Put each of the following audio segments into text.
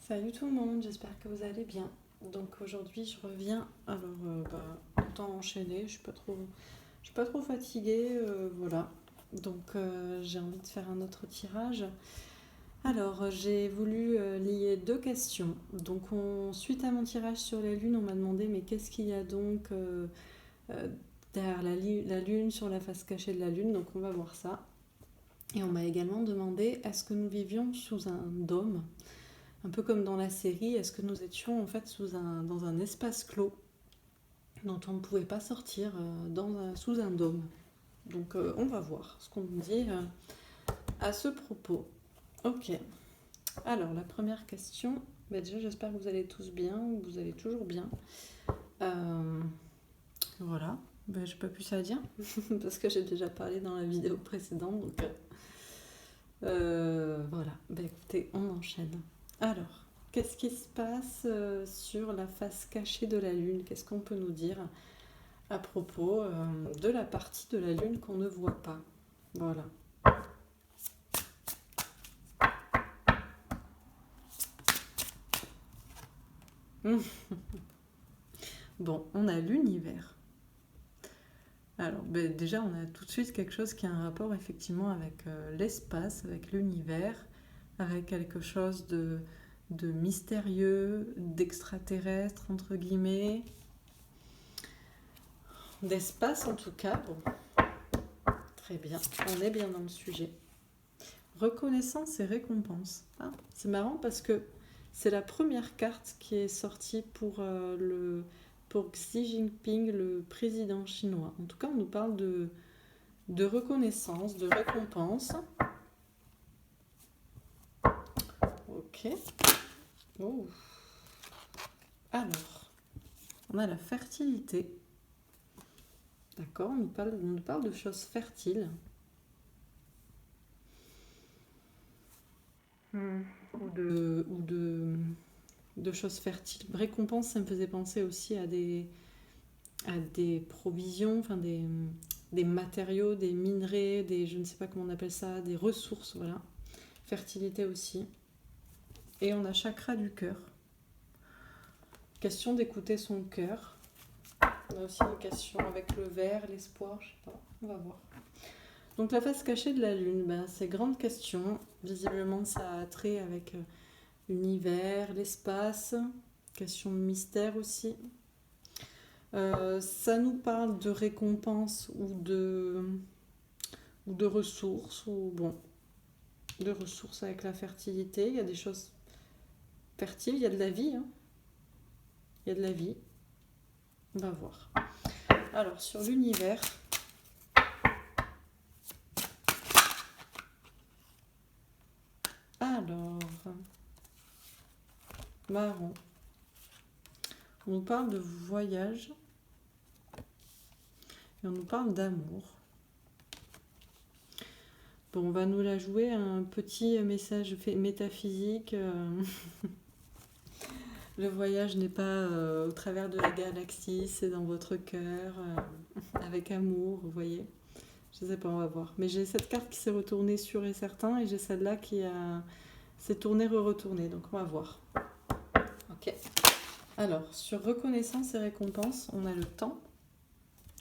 Salut tout le monde, j'espère que vous allez bien. Donc aujourd'hui je reviens, autant enchaîner, je suis pas trop fatiguée, voilà. Donc j'ai envie de faire un autre tirage. Alors j'ai voulu lier deux questions. Donc suite à mon tirage sur les lunes, on m'a demandé mais qu'est-ce qu'il y a donc euh, derrière la lune, sur la face cachée de la lune, donc on va voir ça. Et on m'a également demandé est-ce que nous vivions sous un dôme, un peu comme dans la série, est-ce que nous étions en fait dans un espace clos dont on ne pouvait pas sortir sous un dôme. Donc on va voir ce qu'on nous dit à ce propos. Ok, alors la première question, déjà j'espère que vous allez tous bien, vous allez toujours bien. Voilà, j'ai pas plus à dire parce que j'ai déjà parlé dans la vidéo précédente. Donc voilà, écoutez, on enchaîne. Alors, qu'est-ce qui se passe sur la face cachée de la Lune? Qu'est-ce qu'on peut nous dire à propos de la partie de la Lune qu'on ne voit pas? Voilà. Bon, on a l'univers. Alors, déjà, on a tout de suite quelque chose qui a un rapport effectivement avec l'espace, avec l'univers, avec quelque chose de mystérieux, d'extraterrestre, entre guillemets, d'espace en tout cas. Bon, très bien, on est bien dans le sujet. Reconnaissance et récompense. Ah, c'est marrant parce que c'est la première carte qui est sortie pour Xi Jinping, le président chinois. En tout cas, on nous parle de reconnaissance, de récompense. Ok. Oh. Alors, on a la fertilité. D'accord, on nous parle de choses fertiles. Ou de choses fertiles. Récompense, ça me faisait penser aussi à des provisions, des matériaux, des minerais, je ne sais pas comment on appelle ça, des ressources, voilà. Fertilité aussi. Et on a chakra du cœur. Question d'écouter son cœur. On a aussi une question avec le verre, l'espoir, je sais pas, on va voir. Donc la face cachée de la Lune, c'est grande question. Visiblement, ça a trait avec l'univers, l'espace, question de mystère aussi. Ça nous parle de récompense ou de ressources, de ressources avec la fertilité. Il y a des choses fertiles, il y a de la vie. Hein. Il y a de la vie. On va voir. Alors, sur l'univers, marron. On nous parle de voyage et on nous parle d'amour. Bon, on va nous la jouer un petit message métaphysique. Le voyage n'est pas au travers de la galaxie, c'est dans votre cœur, avec amour, vous voyez. Je sais pas, on va voir. Mais j'ai cette carte qui s'est retournée sûr et certain, et j'ai celle-là qui s'est tournée, re-retournée. Donc on va voir. Ok. Alors, sur reconnaissance et récompense, on a le temps.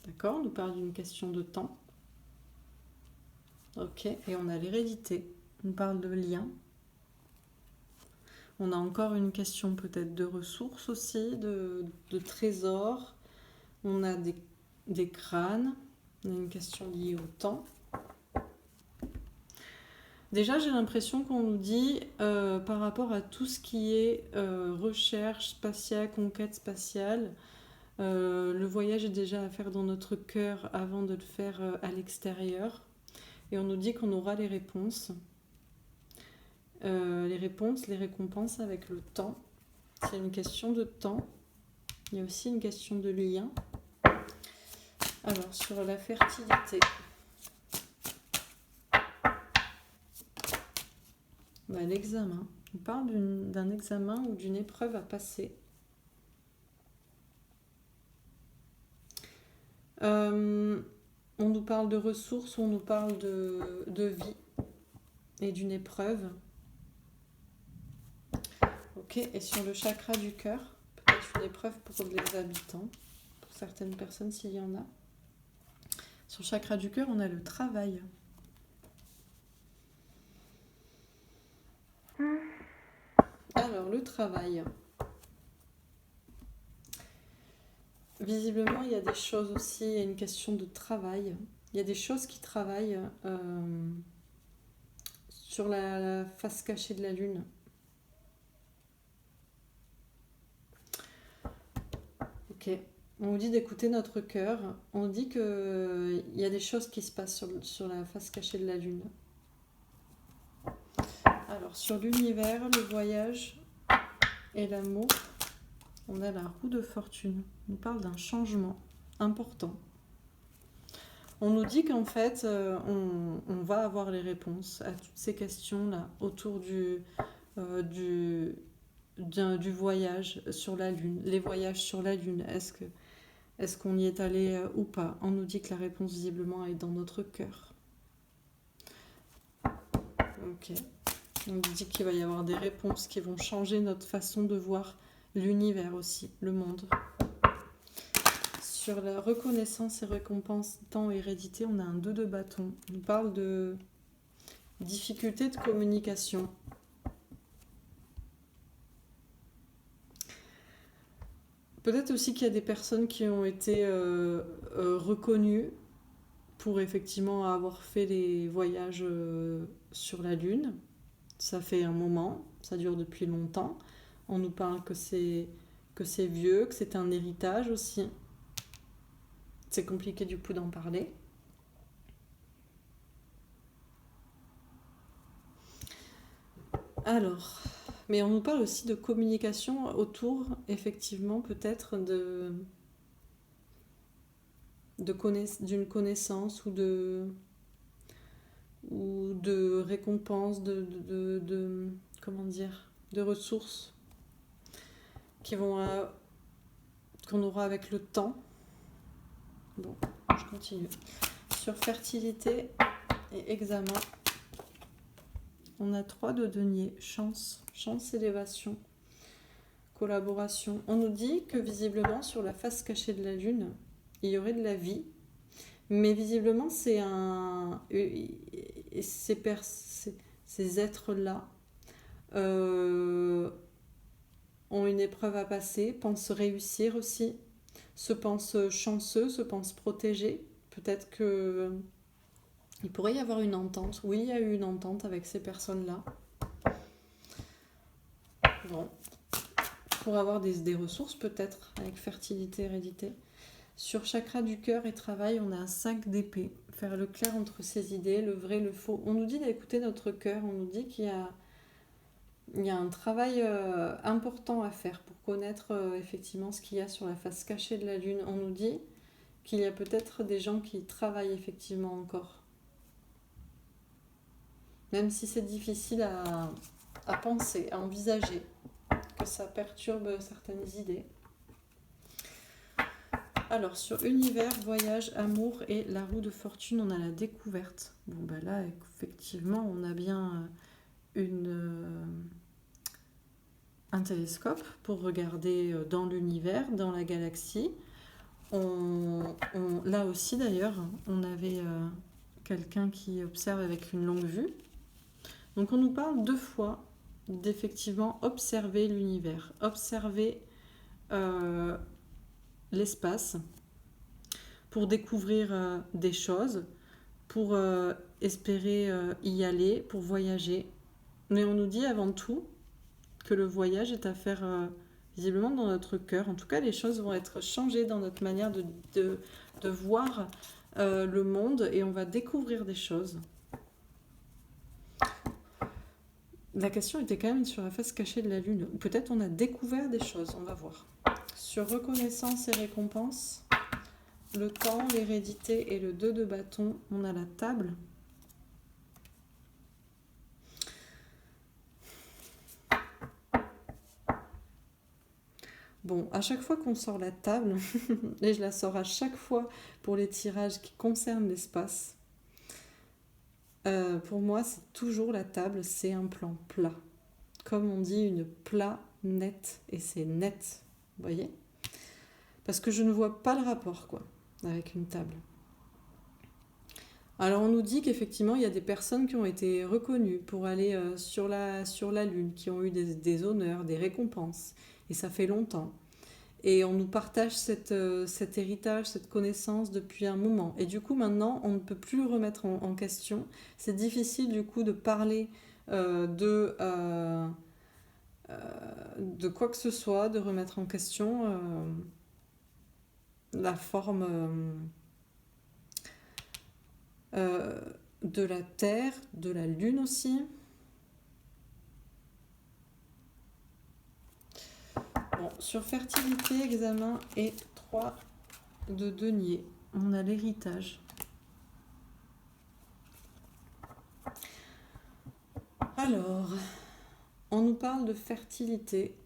D'accord, on nous parle d'une question de temps. Ok, et on a l'hérédité. On nous parle de lien. On a encore une question peut-être de ressources aussi, de trésors. On a des crânes. On a une question liée au temps. Déjà, j'ai l'impression qu'on nous dit, par rapport à tout ce qui est recherche spatiale, conquête spatiale, le voyage est déjà à faire dans notre cœur avant de le faire à l'extérieur. Et on nous dit qu'on aura les réponses. Les récompenses avec le temps. C'est une question de temps. Il y a aussi une question de lien. Alors, sur la fertilité. L'examen. On parle d'un examen ou d'une épreuve à passer. On nous parle de ressources, on nous parle de vie et d'une épreuve. Ok. Ok, et sur le chakra du cœur, peut-être une épreuve pour les habitants, pour certaines personnes s'il y en a. Sur le chakra du cœur, on a le travail. Alors, le travail. Visiblement, il y a des choses aussi, il y a une question de travail. Il y a des choses qui travaillent sur la face cachée de la Lune. Ok. On nous dit d'écouter notre cœur. On dit qu'il y a des choses qui se passent sur la face cachée de la Lune. Alors, sur l'univers, le voyage et l'amour, on a la roue de fortune. On nous parle d'un changement important. On nous dit qu'en fait, on va avoir les réponses à toutes ces questions-là autour du voyage sur la Lune. Les voyages sur la Lune, est-ce qu'on y est allé ou pas? On nous dit que la réponse visiblement est dans notre cœur. Ok. On nous dit qu'il va y avoir des réponses qui vont changer notre façon de voir l'univers aussi, le monde. Sur la reconnaissance et récompense, temps et hérédité, on a un 2 de bâton. On parle de difficulté de communication. Peut-être aussi qu'il y a des personnes qui ont été reconnues pour effectivement avoir fait les voyages sur la Lune. Ça fait un moment, ça dure depuis longtemps. On nous parle que c'est vieux, que c'est un héritage aussi. C'est compliqué du coup d'en parler. Alors, mais on nous parle aussi de communication autour, effectivement, peut-être d'une connaissance ou de récompense, comment dire, de ressources qu'on aura avec le temps. Bon, je continue. Sur fertilité et examen, on a 3 de denier, chance, élévation, collaboration. On nous dit que visiblement sur la face cachée de la Lune, il y aurait de la vie, mais visiblement ces êtres-là ont une épreuve à passer, pensent réussir aussi, se pensent chanceux, se pensent protégés. Peut-être que il pourrait y avoir une entente. Oui, il y a eu une entente avec ces personnes-là. Bon. Pour avoir des ressources peut-être, avec fertilité, hérédité. Sur chakra du cœur et travail, on a un 5 d'épée. Faire le clair entre ses idées, le vrai, le faux. On nous dit d'écouter notre cœur, on nous dit qu'il y a un travail important à faire pour connaître effectivement ce qu'il y a sur la face cachée de la Lune. On nous dit qu'il y a peut-être des gens qui travaillent effectivement encore. Même si c'est difficile à penser, à envisager, que ça perturbe certaines idées. Alors, sur univers, voyage, amour et la roue de fortune, on a la découverte. Bon, ben là, effectivement, on a bien un télescope pour regarder dans l'univers, dans la galaxie. Là aussi, d'ailleurs, on avait quelqu'un qui observe avec une longue vue. Donc, on nous parle 2 fois d'effectivement observer l'univers, observer l'espace pour découvrir des choses, pour espérer y aller, pour voyager. Mais on nous dit avant tout que le voyage est à faire visiblement dans notre cœur. En tout cas, les choses vont être changées dans notre manière de voir le monde et on va découvrir des choses. La question était quand même sur la face cachée de la Lune. Peut-être on a découvert des choses, on va voir. Sur reconnaissance et récompense, le temps, l'hérédité et le 2 de bâton, on a la table. Bon, à chaque fois qu'on sort la table, et je la sors à chaque fois pour les tirages qui concernent l'espace, pour moi, c'est toujours la table, c'est un plan plat. Comme on dit, une net, et c'est net, vous voyez? Parce que je ne vois pas le rapport, quoi, avec une table. Alors on nous dit qu'effectivement, il y a des personnes qui ont été reconnues pour aller sur la Lune, qui ont eu des honneurs, des récompenses, et ça fait longtemps. Et on nous partage cet héritage, cette connaissance depuis un moment. Et du coup, maintenant, on ne peut plus le remettre en question. C'est difficile, du coup, de parler de quoi que ce soit, de remettre en question la forme de la Terre, de la Lune aussi. Bon, sur fertilité, examen et 3 de denier, on a l'héritage. Alors, on nous parle de fertilité.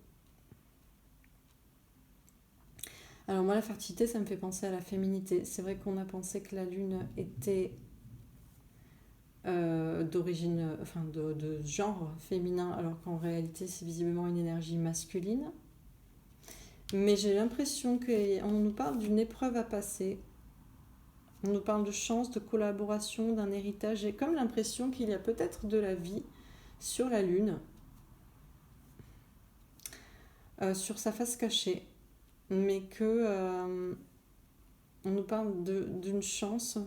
Alors moi, la fertilité, ça me fait penser à la féminité. C'est vrai qu'on a pensé que la Lune était d'origine, enfin de genre féminin, alors qu'en réalité, c'est visiblement une énergie masculine. Mais j'ai l'impression qu'on nous parle d'une épreuve à passer. On nous parle de chance, de collaboration, d'un héritage. J'ai comme l'impression qu'il y a peut-être de la vie sur la Lune, sur sa face cachée, mais que on nous parle d'une chance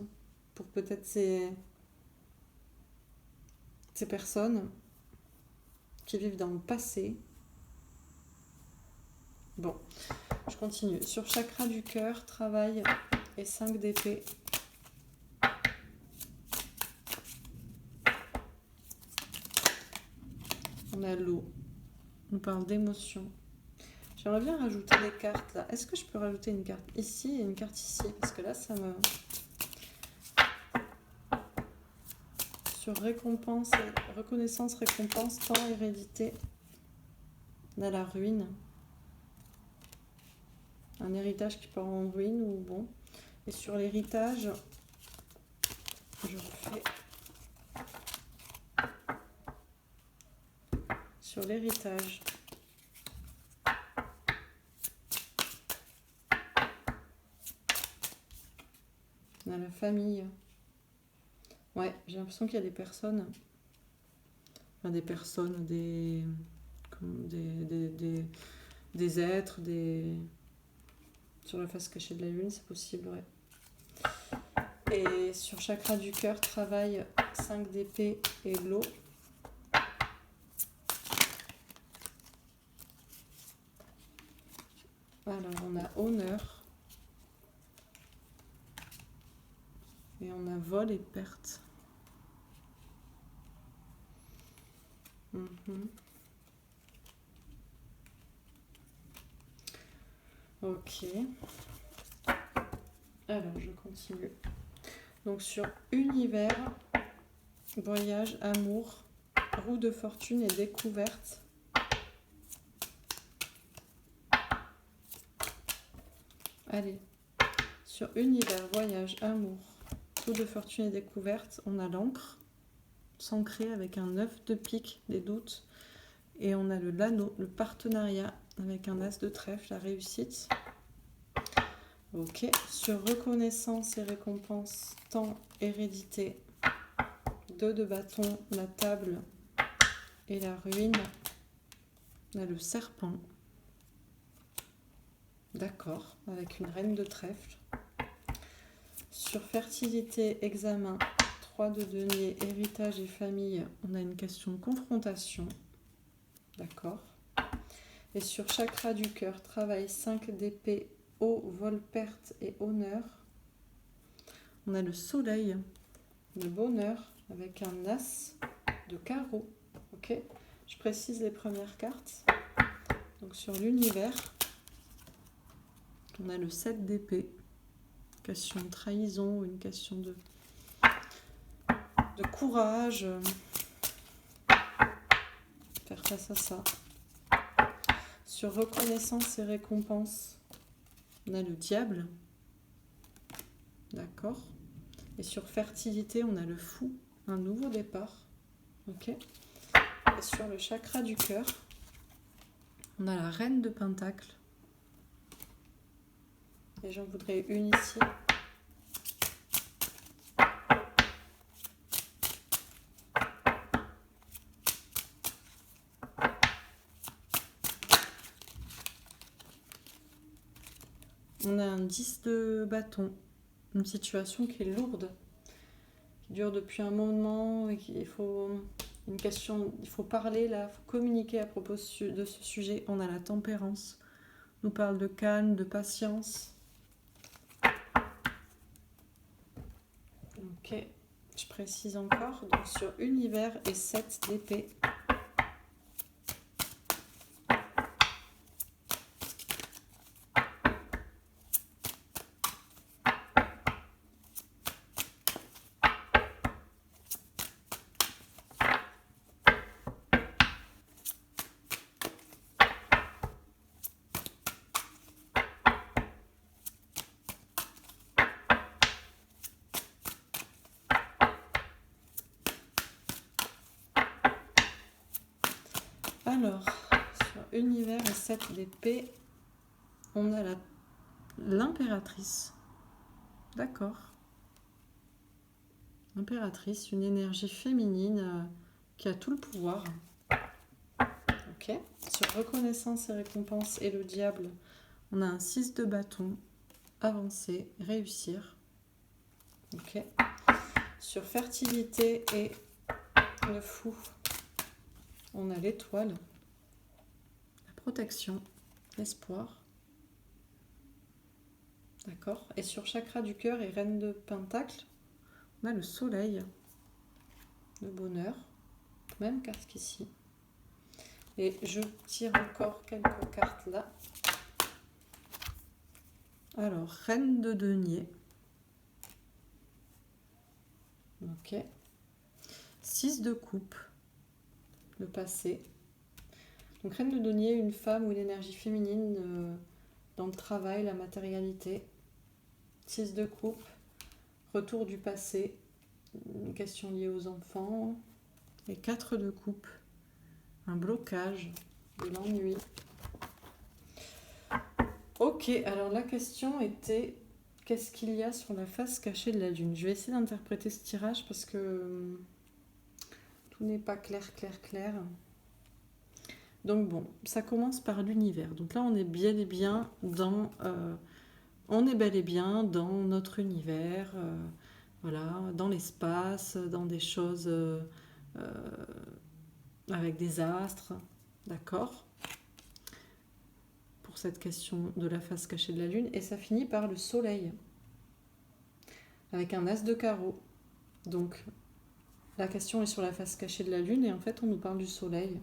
pour peut-être ces personnes qui vivent dans le passé. Bon, je continue. Sur chakra du cœur, travail et 5 d'épée. On a l'eau. On parle d'émotion. J'aimerais bien rajouter des cartes là. Est-ce que je peux rajouter une carte ici et une carte ici? Parce que là, ça me... Sur récompense, reconnaissance, récompense, temps, hérédité. On a la ruine. Un héritage qui part en ruine ou bon. Et sur l'héritage, je refais... Sur l'héritage. On a la famille. Ouais, j'ai l'impression qu'il y a des personnes... Enfin, des personnes, des êtres, sur la face cachée de la Lune, c'est possible, ouais. Et sur chakra du cœur, travail, 5 d'épée et l'eau. Alors, on a honneur. Et on a vol et perte. Ok. Alors, je continue. Donc, sur univers, voyage, amour, roue de fortune et découverte. Allez. Sur univers, voyage, amour, roue de fortune et découverte, on a l'encre, s'ancrer avec un 9 de pique, des doutes. Et on a le l'anneau, le partenariat, avec un as de trèfle, la réussite. Ok, sur reconnaissance et récompense, temps, hérédité, 2 de bâton, la table et la ruine. On a le serpent. D'accord, avec une reine de trèfle. Sur fertilité, examen, 3 de denier, héritage et famille, on a une question de confrontation. D'accord. Et sur chakra du cœur, travail, 5 d'épée, eau, vol, perte et honneur. On a le soleil, le bonheur, avec un as de carreau. Ok. Je précise les premières cartes. Donc sur l'univers, on a le 7 d'épée. Question de trahison, une question de courage. Faire face à ça. Sur reconnaissance et récompense, on a le diable. D'accord. Et sur fertilité, on a le fou, un nouveau départ. Ok. Et sur le chakra du cœur, On a la reine de Pentacle. Et j'en voudrais une ici. On a un 10 de bâton. Une situation qui est lourde, qui dure depuis un moment et qu'il faut une question, il faut parler là, il faut communiquer à propos de ce sujet. On a la tempérance. On nous parle de calme, de patience. Ok, je précise encore. Donc sur univers et 7 d'épée. Alors, sur univers et 7 d'épée, on a l'impératrice. D'accord. L'impératrice, une énergie féminine qui a tout le pouvoir. Ok. Sur reconnaissance et récompense et le diable, on a un 6 de bâton. Avancer, réussir. Ok. Sur fertilité et le fou, on a l'étoile, la protection, l'espoir. D'accord. Et sur chakra du cœur et reine de pentacle, on a le soleil, le bonheur, même carte qu'ici. Et je tire encore quelques cartes là. Alors, reine de denier. Ok. 6 de coupe, le passé. Donc, reine de denier, une femme ou une énergie féminine dans le travail, la matérialité. 6 de coupe, retour du passé, une question liée aux enfants. Et 4 de coupe, un blocage, de l'ennui. Ok, alors la question était qu'est-ce qu'il y a sur la face cachée de la lune? Je vais essayer d'interpréter ce tirage parce que tout n'est pas clair. Donc bon, ça commence par l'univers. Donc là, on est bel et bien dans notre univers, voilà, dans l'espace, dans des choses avec des astres, d'accord, pour cette question de la face cachée de la lune. Et ça finit par le soleil, avec un as de carreau. Donc la question est sur la face cachée de la lune et en fait on nous parle du soleil.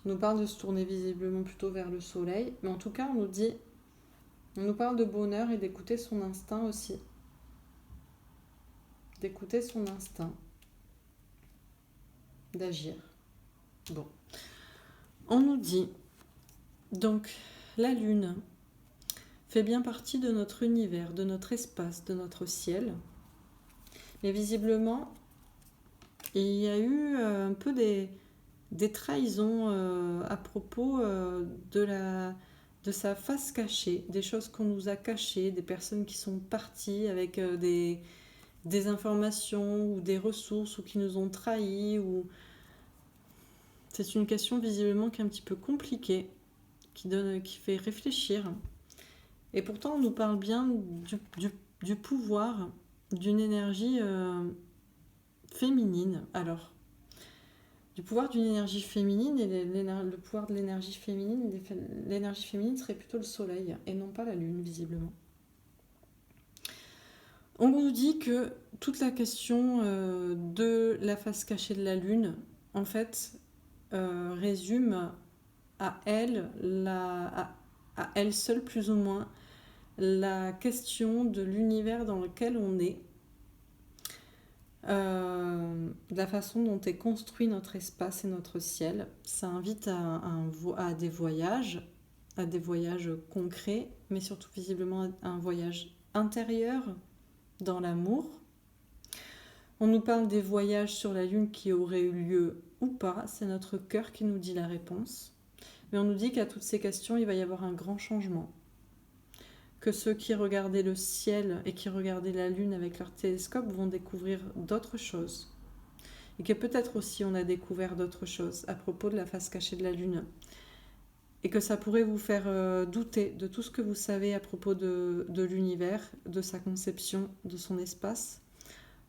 On nous parle de se tourner visiblement plutôt vers le soleil, mais en tout cas on nous parle de bonheur et d'écouter son instinct aussi. D'écouter son instinct, d'agir. Bon. On nous dit, donc, la lune fait bien partie de notre univers, de notre espace, de notre ciel. Mais visiblement, il y a eu un peu des trahisons à propos de sa face cachée, des choses qu'on nous a cachées, des personnes qui sont parties avec des informations ou des ressources ou qui nous ont trahis. C'est une question visiblement qui est un petit peu compliquée, qui fait réfléchir. Et pourtant, on nous parle bien du pouvoir d'une énergie féminine. Alors, du pouvoir d'une énergie féminine, et le pouvoir de l'énergie féminine serait plutôt le soleil et non pas la lune, visiblement. On nous dit que toute la question de la face cachée de la lune, en fait, résume à elle, à elle seule plus ou moins, la question de l'univers dans lequel on est, de la façon dont est construit notre espace et notre ciel. Ça invite à des voyages concrets, mais surtout visiblement à un voyage intérieur dans l'amour. On nous parle des voyages sur la lune qui auraient eu lieu ou pas, c'est notre cœur qui nous dit la réponse. Mais on nous dit qu'à toutes ces questions, il va y avoir un grand changement. Que ceux qui regardaient le ciel et qui regardaient la lune avec leur télescope vont découvrir d'autres choses. Et que peut-être aussi on a découvert d'autres choses à propos de la face cachée de la lune. Et que ça pourrait vous faire douter de tout ce que vous savez à propos de l'univers, de sa conception, de son espace.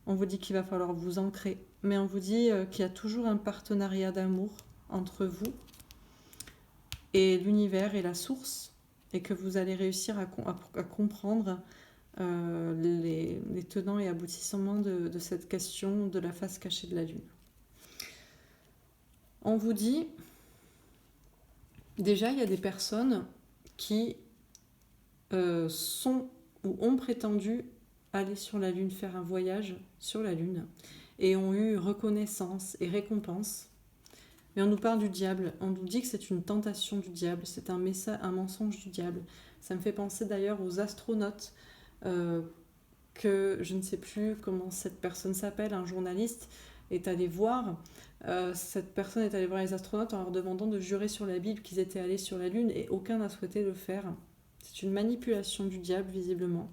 On vous dit qu'il va falloir vous ancrer, mais on vous dit qu'il y a toujours un partenariat d'amour entre vous et l'univers et la source, et que vous allez réussir à comprendre les tenants et aboutissements de cette question de la face cachée de la lune. On vous dit, déjà il y a des personnes qui sont ou ont prétendu aller sur la lune, faire un voyage sur la lune, et ont eu reconnaissance et récompense. Mais on nous parle du diable, on nous dit que c'est une tentation du diable, c'est un mensonge du diable. Ça me fait penser d'ailleurs aux astronautes, que je ne sais plus comment cette personne s'appelle, un journaliste est allé voir. Cette personne est allée voir les astronautes en leur demandant de jurer sur la Bible qu'ils étaient allés sur la Lune, et aucun n'a souhaité le faire. C'est une manipulation du diable, visiblement.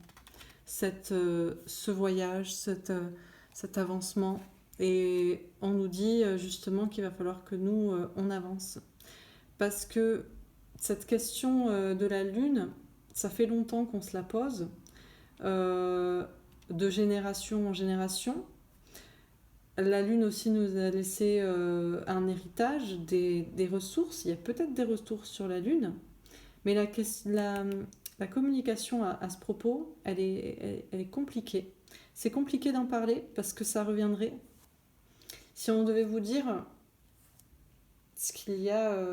Ce voyage, cet avancement. Et on nous dit justement qu'il va falloir que nous, on avance. Parce que cette question de la Lune, ça fait longtemps qu'on se la pose, de génération en génération. La Lune aussi nous a laissé un héritage, des ressources. Il y a peut-être des ressources sur la Lune, mais la communication à ce propos, elle est compliquée. C'est compliqué d'en parler parce que ça reviendrait. Si on devait vous dire ce qu'il y a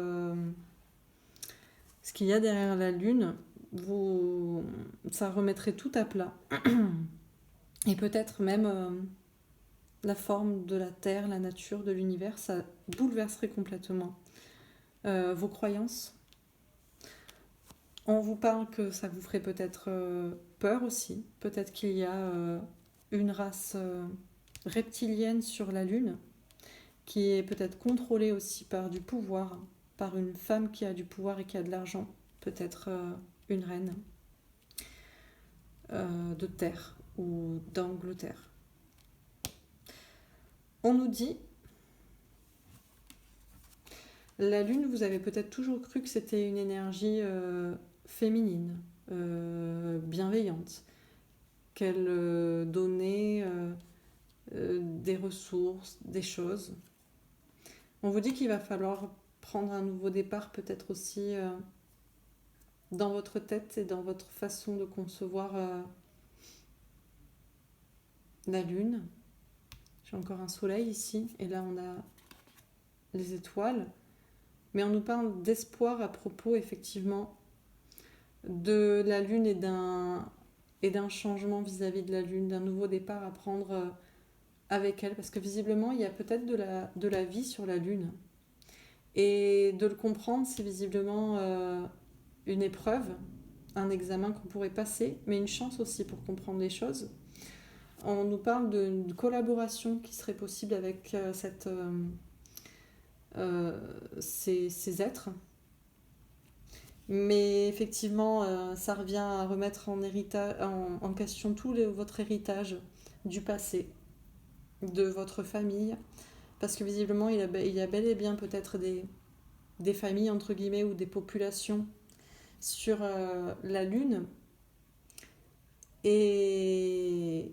derrière la Lune, ça remettrait tout à plat. Et peut-être même la forme de la Terre, la nature, de l'univers, ça bouleverserait complètement vos croyances. On vous parle que ça vous ferait peut-être peur aussi. Peut-être qu'il y a une race reptilienne sur la Lune qui est peut-être contrôlée aussi par du pouvoir, par une femme qui a du pouvoir et qui a de l'argent. Peut-être une reine de terre ou d'Angleterre. On nous dit, la Lune, vous avez peut-être toujours cru que c'était une énergie féminine, bienveillante, qu'elle donnait des ressources, des choses. On vous dit qu'il va falloir prendre un nouveau départ, peut-être aussi dans votre tête et dans votre façon de concevoir la Lune. J'ai encore un soleil ici, et là on a les étoiles. Mais on nous parle d'espoir à propos, effectivement, de la Lune et d'un changement vis-à-vis de la Lune, d'un nouveau départ à prendre avec elle. Parce que visiblement, il y a peut-être de la vie sur la Lune. Et de le comprendre, c'est visiblement une épreuve, un examen qu'on pourrait passer, mais une chance aussi pour comprendre les choses. On nous parle d'une collaboration qui serait possible avec ces êtres. Mais effectivement, ça revient à remettre en question tout votre héritage du passé, de votre famille, parce que visiblement, il y a bel et bien peut-être des familles, entre guillemets, ou des populations sur la Lune, et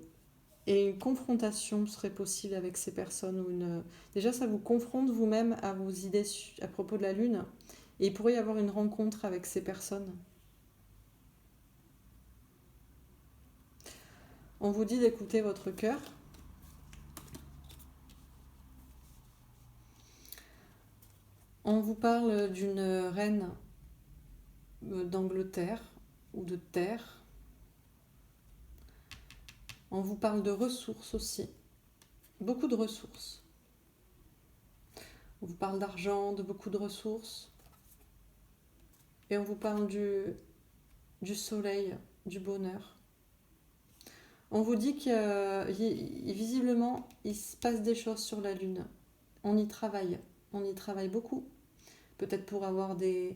une confrontation serait possible avec ces personnes. Déjà, ça vous confronte vous-même à vos idées à propos de la Lune, et il pourrait y avoir une rencontre avec ces personnes. On vous dit d'écouter votre cœur. On vous parle d'une reine d'Angleterre ou de terre. On vous parle de ressources aussi. Beaucoup de ressources. On vous parle d'argent, de beaucoup de ressources. Et on vous parle du soleil, du bonheur. On vous dit que visiblement, il se passe des choses sur la Lune. On y travaille beaucoup. peut-être pour avoir des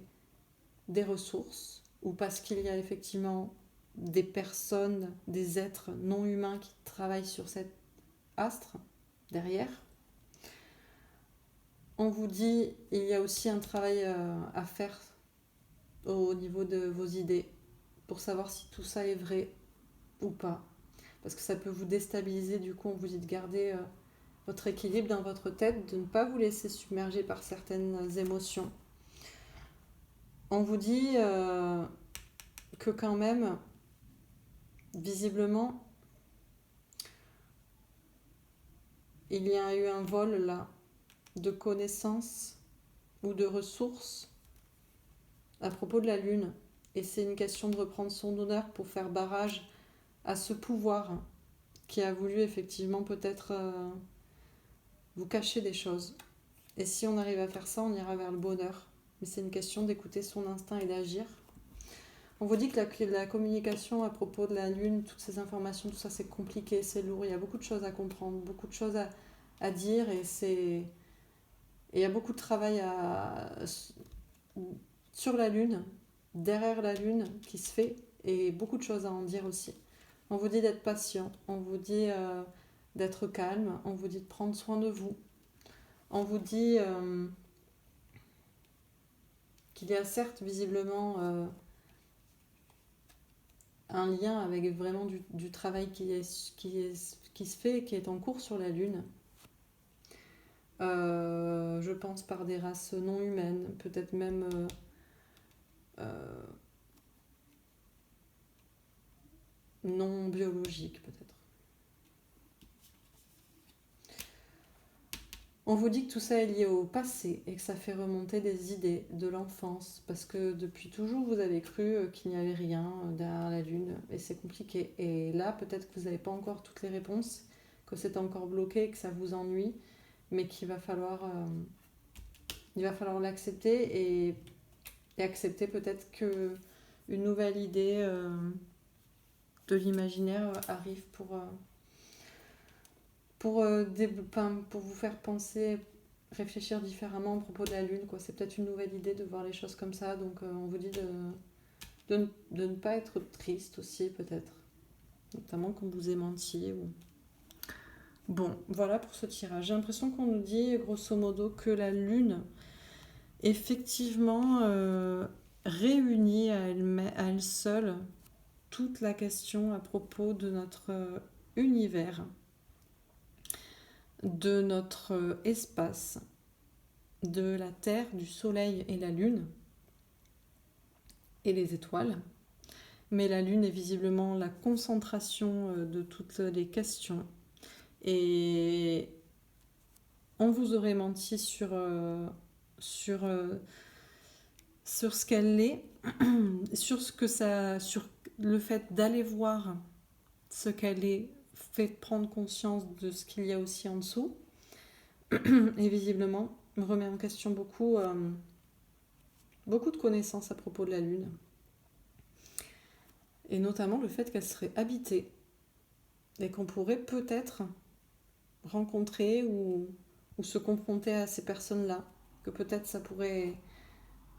ressources, ou parce qu'il y a effectivement des personnes, des êtres non humains qui travaillent sur cet astre derrière. On vous dit il y a aussi un travail à faire au niveau de vos idées pour savoir si tout ça est vrai ou pas. Parce que ça peut vous déstabiliser, du coup on vous dit de garder votre équilibre dans votre tête, de ne pas vous laisser submerger par certaines émotions. On vous dit que quand même, visiblement, il y a eu un vol là de connaissances ou de ressources à propos de la Lune. Et c'est une question de reprendre son honneur pour faire barrage à ce pouvoir qui a voulu effectivement peut-être vous cacher des choses. Et si on arrive à faire ça, on ira vers le bonheur. Mais c'est une question d'écouter son instinct et d'agir. On vous dit que la communication à propos de la Lune, toutes ces informations, tout ça, c'est compliqué, c'est lourd. Il y a beaucoup de choses à comprendre, beaucoup de choses à dire. Et il y a beaucoup de travail sur la Lune, derrière la Lune, qui se fait. Et beaucoup de choses à en dire aussi. On vous dit d'être patient, on vous dit d'être calme, on vous dit de prendre soin de vous. On vous dit qu'il y a certes visiblement un lien avec vraiment du travail qui se fait et qui est en cours sur la Lune. Je pense par des races non humaines, peut-être même non biologiques peut-être. On vous dit que tout ça est lié au passé et que ça fait remonter des idées de l'enfance parce que depuis toujours vous avez cru qu'il n'y avait rien derrière la Lune et c'est compliqué. Et là peut-être que vous n'avez pas encore toutes les réponses, que c'est encore bloqué, que ça vous ennuie, mais qu'il va falloir, l'accepter et accepter peut-être que une nouvelle idée de l'imaginaire arrive pour vous faire penser, réfléchir différemment à propos de la Lune, quoi. C'est peut-être une nouvelle idée de voir les choses comme ça, donc on vous dit de ne pas être triste aussi, peut-être. Notamment qu'on vous ait menti. Bon, voilà pour ce tirage. J'ai l'impression qu'on nous dit, grosso modo, que la Lune, effectivement, réunit à elle seule toute la question à propos de notre univers, de notre espace, de la Terre, du Soleil et la Lune, et les étoiles. Mais la Lune est visiblement la concentration de toutes les questions. Et on vous aurait menti sur ce qu'elle est, sur le fait d'aller voir ce qu'elle est, fait prendre conscience de ce qu'il y a aussi en dessous. Et visiblement, on remet en question beaucoup de connaissances à propos de la Lune. Et notamment le fait qu'elle serait habitée. Et qu'on pourrait peut-être rencontrer ou se confronter à ces personnes-là. Que peut-être ça pourrait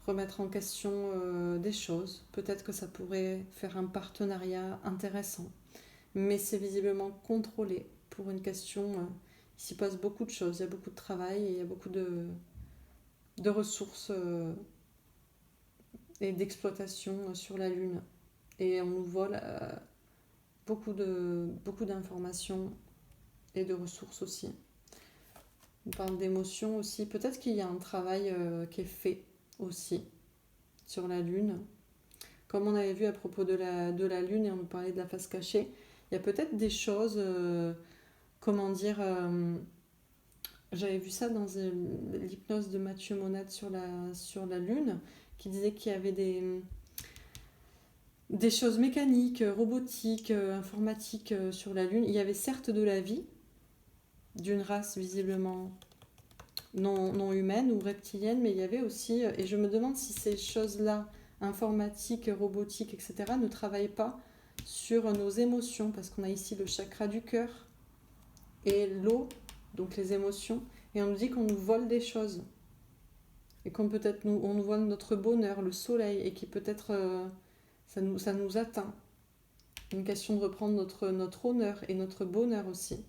remettre en question des choses. Peut-être que ça pourrait faire un partenariat intéressant. Mais c'est visiblement contrôlé pour une question. Il s'y passe beaucoup de choses, il y a beaucoup de travail et il y a beaucoup de ressources et d'exploitation sur la Lune. Et on nous vole beaucoup d'informations et de ressources aussi. On parle d'émotions aussi. Peut-être qu'il y a un travail qui est fait aussi sur la Lune. Comme on avait vu à propos de la Lune et on nous parlait de la face cachée, il y a peut-être des choses, j'avais vu ça dans l'hypnose de Mathieu Monade sur la Lune, qui disait qu'il y avait des choses mécaniques, robotiques, informatiques sur la Lune. Il y avait certes de la vie, d'une race visiblement non humaine ou reptilienne, mais il y avait aussi, et je me demande si ces choses-là, informatiques, robotiques, etc., ne travaillent pas sur nos émotions, parce qu'on a ici le chakra du cœur et l'eau, donc les émotions, et on nous dit qu'on nous vole des choses. et qu'on peut-être on nous voit notre bonheur, le soleil, et qui peut-être ça nous atteint. Une question de reprendre notre honneur et notre bonheur aussi.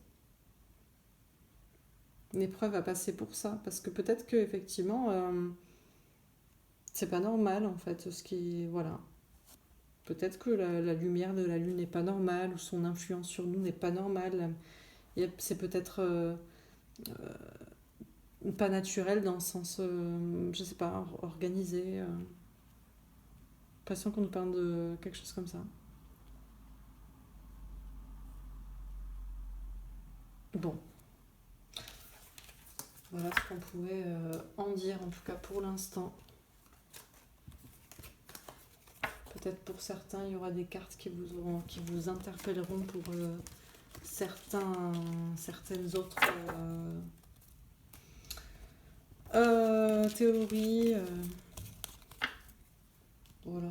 Une épreuve à passer pour ça, parce que peut-être que effectivement c'est pas normal en fait, ce qui voilà. Peut-être que la lumière de la lune n'est pas normale, ou son influence sur nous n'est pas normale. C'est peut-être pas naturel dans le sens, je sais pas, organisé. L'impression qu'on nous parle de quelque chose comme ça. Bon, voilà ce qu'on pouvait en dire, en tout cas pour l'instant. Peut-être pour certains, il y aura des cartes qui vous interpelleront pour certaines autres théories. Voilà.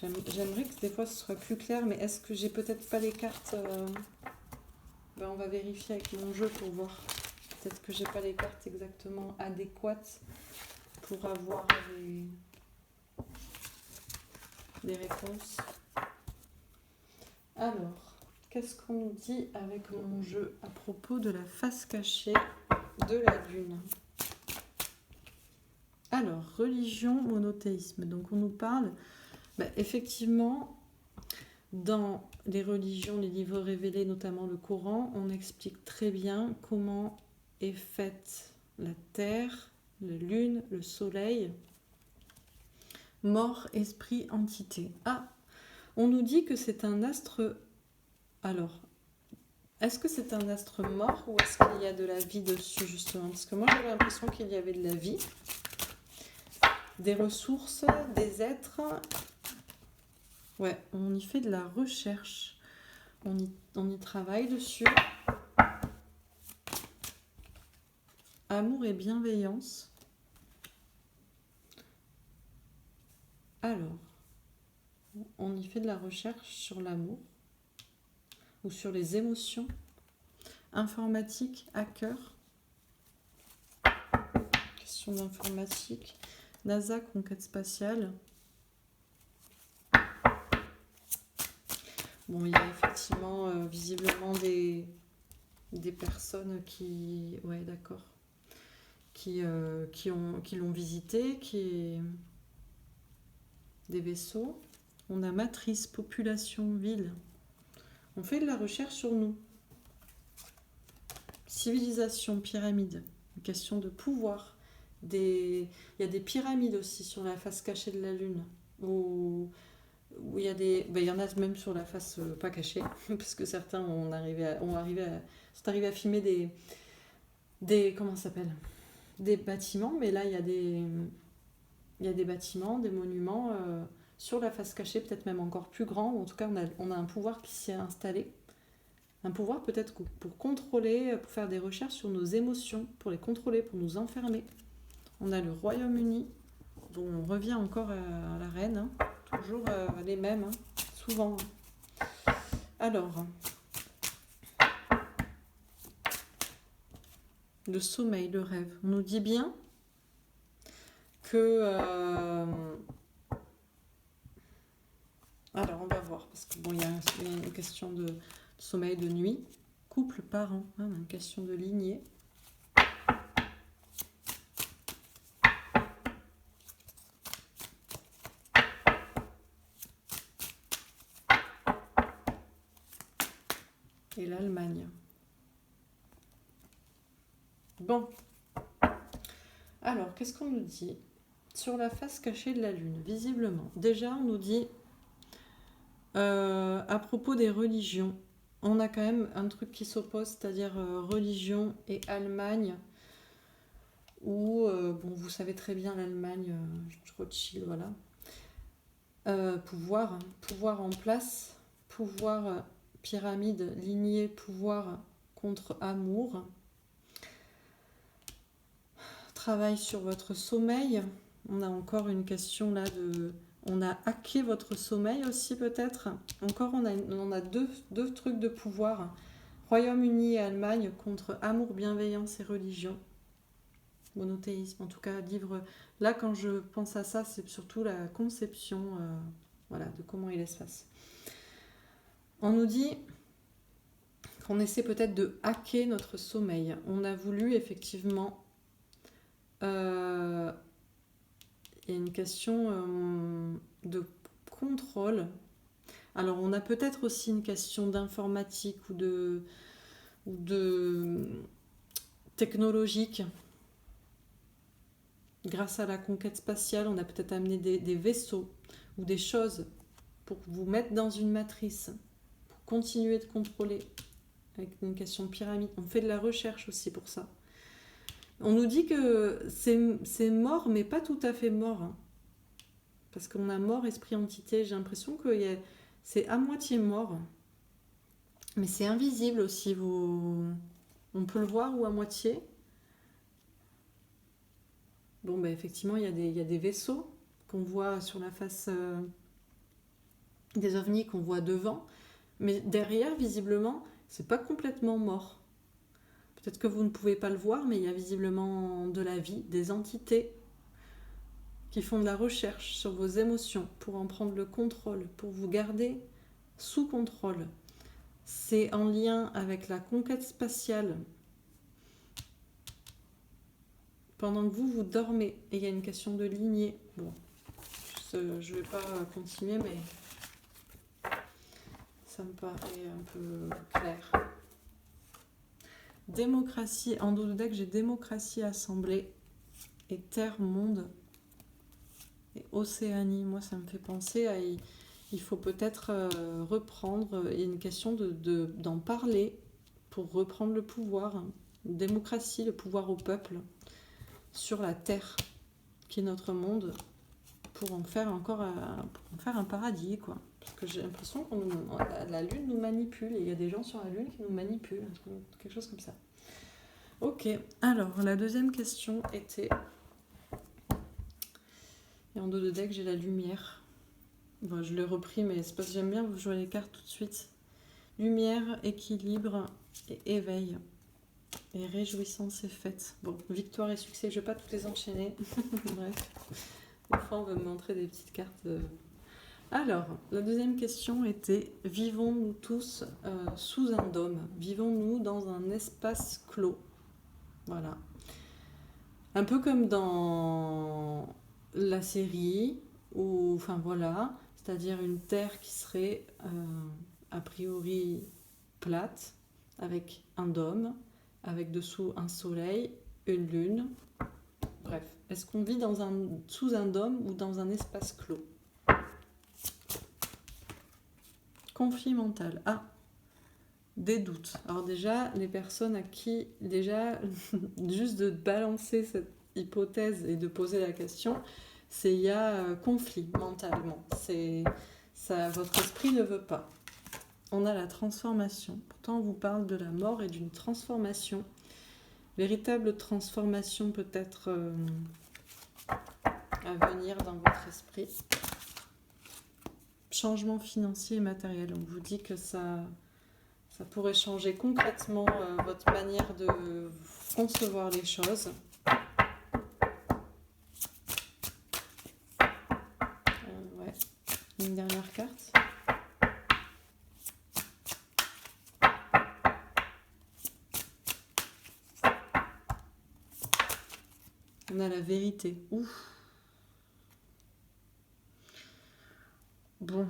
J'aimerais que des fois ce soit plus clair, mais est-ce que j'ai peut-être pas les cartes on va vérifier avec mon jeu pour voir. Peut-être que j'ai pas les cartes exactement adéquates pour avoir des réponses. Alors, qu'est-ce qu'on nous dit avec mon jeu à propos de la face cachée de la lune? Alors, religion, monothéisme. Donc on nous parle, effectivement, dans les religions, les livres révélés, notamment le Coran, on explique très bien comment est faite la terre, la lune, le soleil, mort, esprit, entité. Ah, on nous dit que c'est un astre. Alors, est-ce que c'est un astre mort ou est-ce qu'il y a de la vie dessus, justement? Parce que moi, j'avais l'impression qu'il y avait de la vie, des ressources, des êtres. Ouais, on y fait de la recherche. On y travaille dessus. Amour et bienveillance. Alors, on y fait de la recherche sur l'amour ou sur les émotions. Informatique, hacker. Question d'informatique. NASA, conquête spatiale. Bon, il y a effectivement visiblement des personnes qui... Ouais, d'accord. Qui l'ont visité, des vaisseaux. On a matrice, population, ville. On fait de la recherche sur nous. Civilisation, pyramide. Une question de pouvoir. Il y a des pyramides aussi sur la face cachée de la Lune. Où il y a il y en a même sur la face pas cachée. Parce que certains sont arrivés à filmer comment ça s'appelle, des bâtiments. Mais là, il y a des bâtiments, des monuments sur la face cachée, peut-être même encore plus grands. En tout cas, on a un pouvoir qui s'est installé. Un pouvoir peut-être pour contrôler, pour faire des recherches sur nos émotions, pour les contrôler, pour nous enfermer. On a le Royaume-Uni, dont on revient encore à la reine, hein. Toujours les mêmes, hein, souvent. Alors, le sommeil, le rêve. On nous dit bien que... Alors, on va voir, parce que il y a une question de sommeil de nuit. Couple, parents, hein, une question de lignée. Et l'Allemagne. Bon. Alors, qu'est-ce qu'on nous dit sur la face cachée de la Lune? Visiblement, déjà, on nous dit, à propos des religions, on a quand même un truc qui s'oppose, c'est-à-dire religion et Allemagne, où, vous savez très bien, l'Allemagne, Rothschild, voilà. Pouvoir en place, pouvoir pyramide, lignée, pouvoir contre amour. Travail sur votre sommeil. On a encore une question là on a hacké votre sommeil aussi peut-être. Encore on a deux trucs de pouvoir. Royaume-Uni et Allemagne contre amour, bienveillance et religion. Monothéisme, en tout cas, livre. Là, quand je pense à ça, c'est surtout la conception voilà, de comment il est se passe. On nous dit qu'on essaie peut-être de hacker notre sommeil. On a voulu effectivement... il y a une question de contrôle. Alors, on a peut-être aussi une question d'informatique ou de technologique. Grâce à la conquête spatiale, on a peut-être amené des vaisseaux ou des choses pour vous mettre dans une matrice, pour continuer de contrôler, avec une question de pyramide. On fait de la recherche aussi pour ça. On nous dit que c'est mort, mais pas tout à fait mort. Hein. Parce qu'on a mort, esprit, entité. J'ai l'impression que c'est à moitié mort. Mais c'est invisible aussi. On peut le voir ou à moitié. Bon, ben effectivement, il y a des vaisseaux qu'on voit sur la face des ovnis qu'on voit devant. Mais derrière, visiblement, c'est pas complètement mort. Peut-être que vous ne pouvez pas le voir, mais il y a visiblement de la vie, des entités qui font de la recherche sur vos émotions pour en prendre le contrôle, pour vous garder sous contrôle. C'est en lien avec la conquête spatiale. Pendant que vous dormez, et il y a une question de lignée. Bon, je ne vais pas continuer, mais ça me paraît un peu clair. Démocratie, en dos de deck, j'ai démocratie, assemblée, et terre, monde, et Océanie. Moi, ça me fait penser à... Il faut peut-être reprendre, il y a une question d'en parler pour reprendre le pouvoir. Démocratie, le pouvoir au peuple, sur la terre, qui est notre monde, pour en faire encore un paradis, quoi. Parce que j'ai l'impression que la Lune nous manipule, et il y a des gens sur la Lune qui nous manipulent, quelque chose comme ça. Ok, alors la deuxième question était... Et en dos de deck, j'ai la lumière. Bon, je l'ai repris, mais c'est parce que j'aime bien vous jouer les cartes tout de suite. Lumière, équilibre et éveil. Et réjouissance et fête. Bon, victoire et succès, je ne vais pas toutes les enchaîner. Bref, des fois on veut me montrer des petites cartes. Alors, la deuxième question était, vivons-nous tous sous un dôme? Vivons-nous dans un espace clos? Voilà. Un peu comme dans la série, ou enfin voilà, c'est-à-dire une terre qui serait a priori plate, avec un dôme, avec dessous un soleil, une lune. Bref, est-ce qu'on vit sous un dôme ou dans un espace clos? Conflit mental. Ah, des doutes. Alors déjà, les personnes à qui, déjà, juste de balancer cette hypothèse et de poser la question, c'est il y a conflit mentalement. C'est ça, votre esprit ne veut pas. On a la transformation. Pourtant, on vous parle de la mort et d'une transformation. Véritable transformation peut-être à venir dans votre esprit. Changement financier et matériel. On vous dit que ça pourrait changer concrètement votre manière de concevoir les choses. Ouais. Une dernière carte. On a la vérité. Ouf. Bon.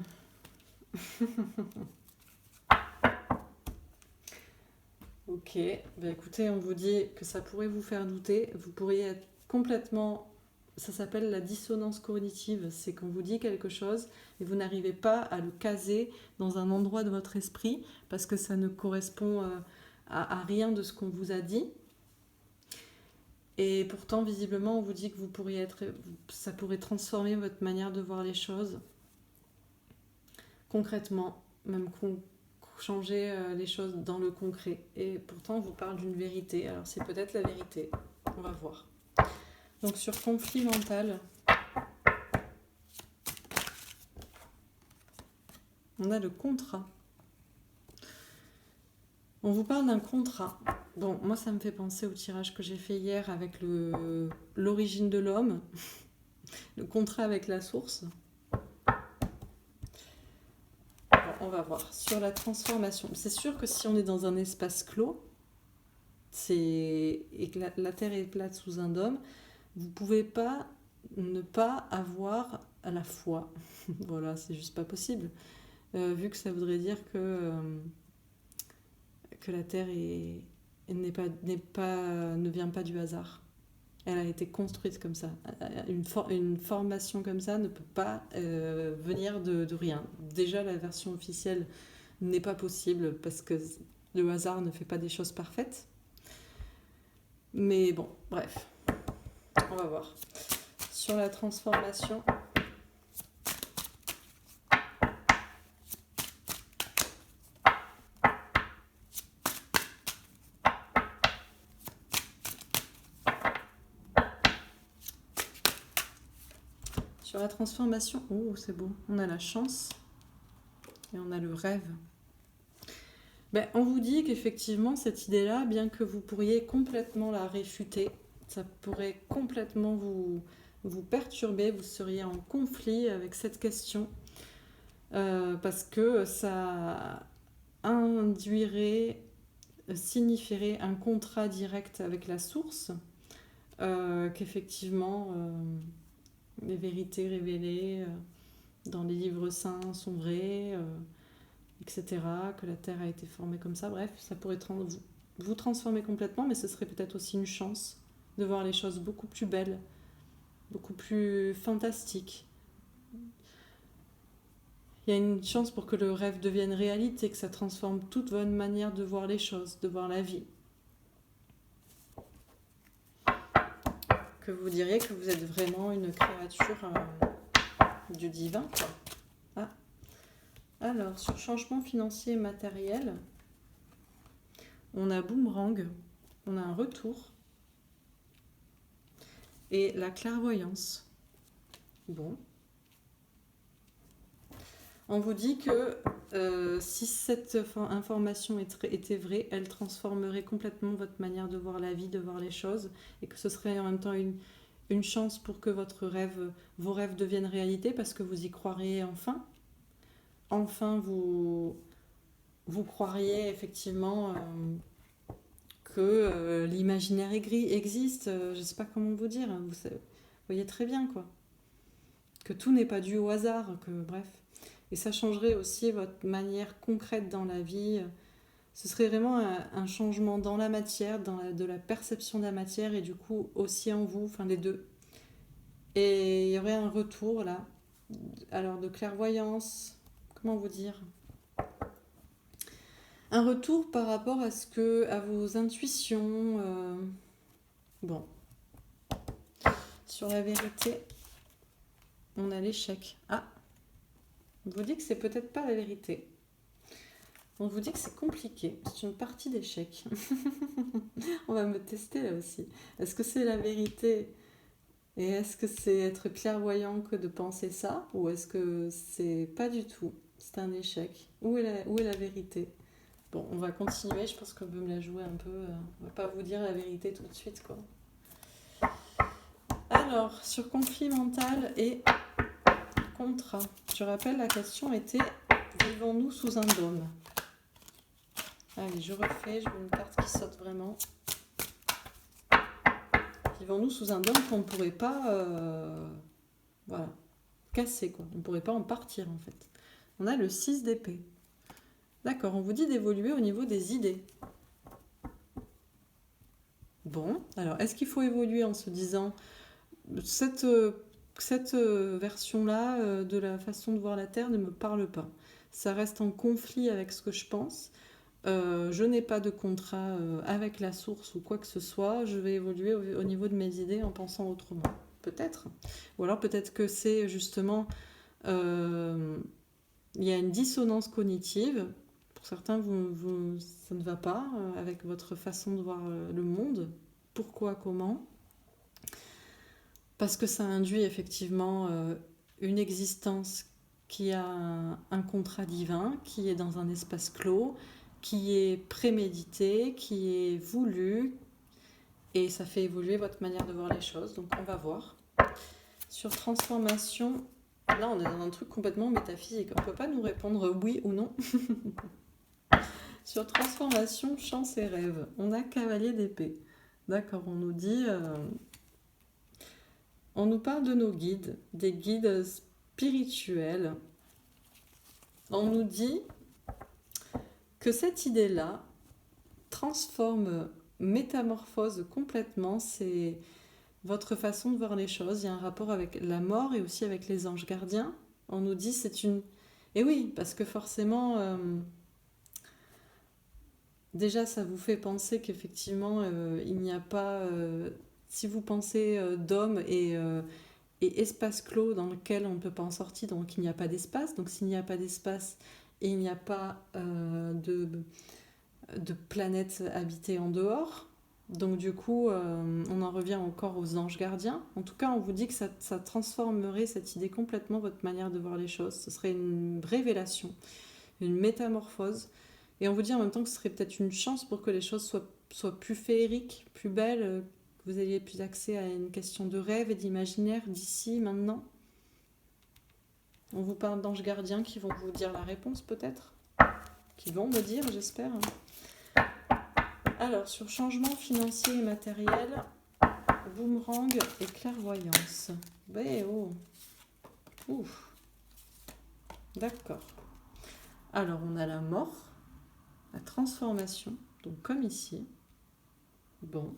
Ok. Bah écoutez, on vous dit que ça pourrait vous faire douter. Vous pourriez être complètement... Ça s'appelle la dissonance cognitive. C'est qu'on vous dit quelque chose et vous n'arrivez pas à le caser dans un endroit de votre esprit parce que ça ne correspond à rien de ce qu'on vous a dit. Et pourtant, visiblement, on vous dit que ça pourrait transformer votre manière de voir les choses. Concrètement, même changer les choses dans le concret. Et pourtant, on vous parle d'une vérité. Alors, c'est peut-être la vérité. On va voir. Donc, sur conflit mental, on a le contrat. On vous parle d'un contrat. Bon, moi, ça me fait penser au tirage que j'ai fait hier avec l'origine de l'homme, le contrat avec la source. Bon, on va voir. Sur la transformation. C'est sûr que si on est dans un espace clos, et que la Terre est plate sous un dôme, vous pouvez pas ne pas avoir à la foi. Voilà, c'est juste pas possible. Vu que ça voudrait dire que la Terre ne vient pas du hasard. Elle a été construite comme ça. Une formation comme ça ne peut pas venir de rien. Déjà, la version officielle n'est pas possible parce que le hasard ne fait pas des choses parfaites. Mais bon, bref, on va voir. Sur la transformation, oh c'est beau, on a la chance et on a le rêve. Ben, on vous dit qu'effectivement, cette idée-là, bien que vous pourriez complètement la réfuter, ça pourrait complètement vous perturber, vous seriez en conflit avec cette question, parce que ça signifierait un contrat direct avec la source, qu'effectivement, les vérités révélées dans les livres saints sont vraies, etc., que la Terre a été formée comme ça. Bref, ça pourrait vous transformer complètement, mais ce serait peut-être aussi une chance de voir les choses beaucoup plus belles, beaucoup plus fantastiques. Il y a une chance pour que le rêve devienne réalité, que ça transforme toute votre manière de voir les choses, de voir la vie. Que vous diriez que vous êtes vraiment une créature du divin, quoi. Ah. Alors, sur changement financier et matériel, on a boomerang, on a un retour et la clairvoyance. Bon. On vous dit que si cette information était vraie, elle transformerait complètement votre manière de voir la vie, de voir les choses, et que ce serait en même temps une chance pour que vos rêves deviennent réalité, parce que vous y croiriez enfin. Enfin, vous croiriez effectivement que l'imaginaire existe. Je ne sais pas comment vous dire. Vous voyez très bien, quoi. Que tout n'est pas dû au hasard, que bref. Et ça changerait aussi votre manière concrète dans la vie. Ce serait vraiment un changement dans la matière, de la perception de la matière et du coup aussi en vous, enfin les deux. Et il y aurait un retour là, alors de clairvoyance, comment vous dire ? Un retour par rapport à vos intuitions. Bon. Sur la vérité, on a l'échec. Ah, on vous dit que c'est peut-être pas la vérité. On vous dit que c'est compliqué. C'est une partie d'échec. On va me tester là aussi. Est-ce que c'est la vérité ? Et est-ce que c'est être clairvoyant que de penser ça ? Ou est-ce que c'est pas du tout ? C'est un échec. Où est la vérité ? Bon, on va continuer. Je pense qu'on peut me la jouer un peu. On va pas vous dire la vérité tout de suite, quoi. Alors, sur conflit mental et contrat. Je rappelle, la question était « Vivons-nous sous un dôme ?» Allez, je refais. Je veux une carte qui saute vraiment. Vivons-nous sous un dôme qu'on ne pourrait pas casser, quoi. On ne pourrait pas en partir, en fait. On a le 6 d'épée. D'accord, on vous dit d'évoluer au niveau des idées. Bon, alors, est-ce qu'il faut évoluer en se disant cette version-là de la façon de voir la Terre ne me parle pas. Ça reste en conflit avec ce que je pense. Je n'ai pas de contrat avec la source ou quoi que ce soit. Je vais évoluer au niveau de mes idées en pensant autrement. Peut-être. Ou alors peut-être que c'est justement... il y a une dissonance cognitive. Pour certains, ça ne va pas avec votre façon de voir le monde. Pourquoi, comment ? Parce que ça induit effectivement une existence qui a un contrat divin, qui est dans un espace clos, qui est prémédité, qui est voulu, et ça fait évoluer votre manière de voir les choses. Donc on va voir. Sur transformation, là on est dans un truc complètement métaphysique. On ne peut pas nous répondre oui ou non. Sur transformation, chance et rêve, on a cavalier d'épée. D'accord, on nous dit... on nous parle de nos guides, des guides spirituels. On nous dit que cette idée-là transforme, métamorphose complètement, c'est votre façon de voir les choses. Il y a un rapport avec la mort et aussi avec les anges gardiens. On nous dit c'est une... Et oui, parce que forcément, déjà ça vous fait penser qu'effectivement, il n'y a pas... si vous pensez d'homme et espace clos dans lequel on ne peut pas en sortir, donc il n'y a pas d'espace. Donc s'il n'y a pas d'espace et il n'y a pas de planète habitée en dehors, donc du coup on en revient encore aux anges gardiens. En tout cas on vous dit que ça transformerait cette idée complètement, votre manière de voir les choses. Ce serait une révélation, une métamorphose. Et on vous dit en même temps que ce serait peut-être une chance pour que les choses soient plus féeriques, plus belles, que vous ayez plus accès à une question de rêve et d'imaginaire d'ici, maintenant. On vous parle d'anges gardiens qui vont vous dire la réponse peut-être, qui vont me dire, j'espère. Alors, sur changement financier et matériel, boomerang et clairvoyance. Ben oh. Ouf. D'accord. Alors, on a la mort, la transformation, donc comme ici. Bon.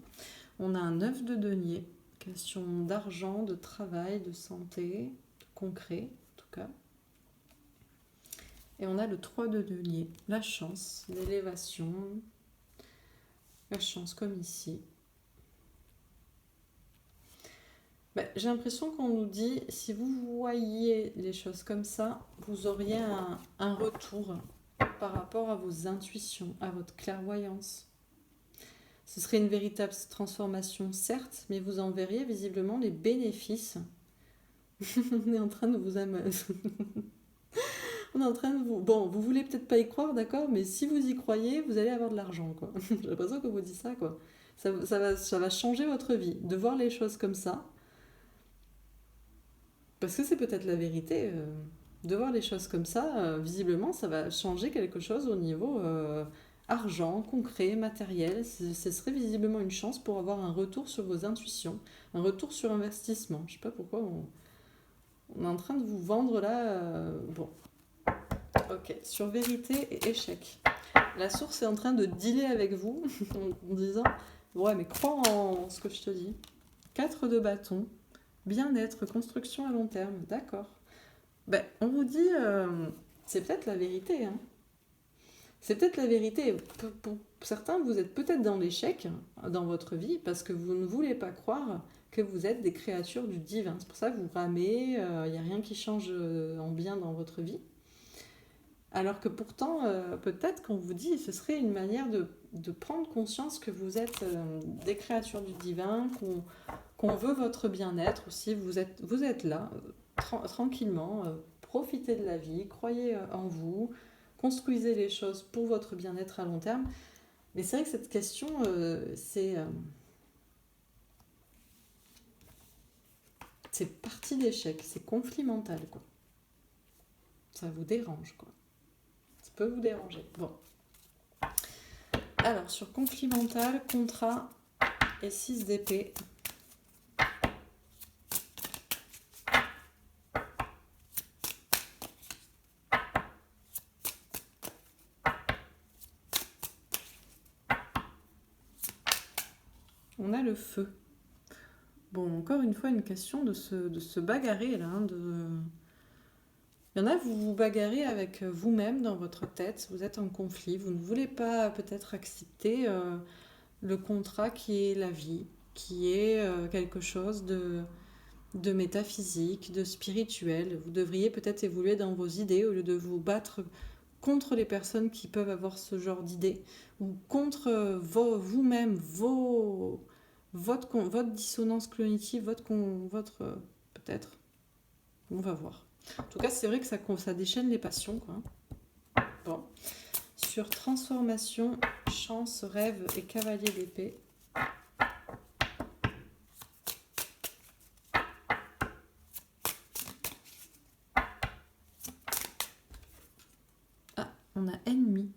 On a un œuf de denier, question d'argent, de travail, de santé, de concret en tout cas. Et on a le 3 de denier, la chance, l'élévation, la chance comme ici. Ben, j'ai l'impression qu'on nous dit, si vous voyez les choses comme ça, vous auriez un retour par rapport à vos intuitions, à votre clairvoyance. Ce serait une véritable transformation, certes, mais vous en verriez visiblement les bénéfices. On est en train de vous on est en train de vous... Bon, vous voulez peut-être pas y croire, d'accord, mais si vous y croyez, vous allez avoir de l'argent, quoi. J'ai l'impression qu'on vous dit ça, quoi. Ça va changer votre vie, de voir les choses comme ça. Parce que c'est peut-être la vérité. De voir les choses comme ça, visiblement, ça va changer quelque chose au niveau argent, concret, matériel. Ce serait visiblement une chance pour avoir un retour sur vos intuitions, un retour sur investissement. Je sais pas pourquoi on est en train de vous vendre là. Bon, ok. Sur vérité et échec. La source est en train de dealer avec vous en disant ouais, mais crois en ce que je te dis. 4 de bâton, bien-être, construction à long terme. D'accord. Ben, on vous dit, c'est peut-être la vérité. Hein. C'est peut-être la vérité. Pour certains, vous êtes peut-être dans l'échec dans votre vie parce que vous ne voulez pas croire que vous êtes des créatures du divin. C'est pour ça que vous ramez, il n'y a rien qui change en bien dans votre vie. Alors que pourtant, peut-être qu'on vous dit, ce serait une manière de prendre conscience que vous êtes des créatures du divin, qu'on veut votre bien-être aussi. Vous êtes là, tranquillement, profitez de la vie, croyez en vous, construisez les choses pour votre bien-être à long terme. Mais c'est vrai que cette question, c'est partie d'échec, c'est conflit mental, quoi. Ça vous dérange, quoi. Ça peut vous déranger. Bon. Alors, sur conflit mental, contrat et 6 d'épée. On a le feu. Bon, encore une fois, une question de se bagarrer, là. Il y en a, vous vous bagarrez avec vous-même dans votre tête, vous êtes en conflit, vous ne voulez pas peut-être accepter le contrat qui est la vie, qui est quelque chose de métaphysique, de spirituel. Vous devriez peut-être évoluer dans vos idées au lieu de vous battre contre les personnes qui peuvent avoir ce genre d'idées, ou contre vous-même, votre dissonance cognitive, votre peut-être. On va voir. En tout cas, c'est vrai que ça déchaîne les passions, quoi. Bon. sur transformation, chance, rêve et cavalier d'épée. Ah, on a ennemi.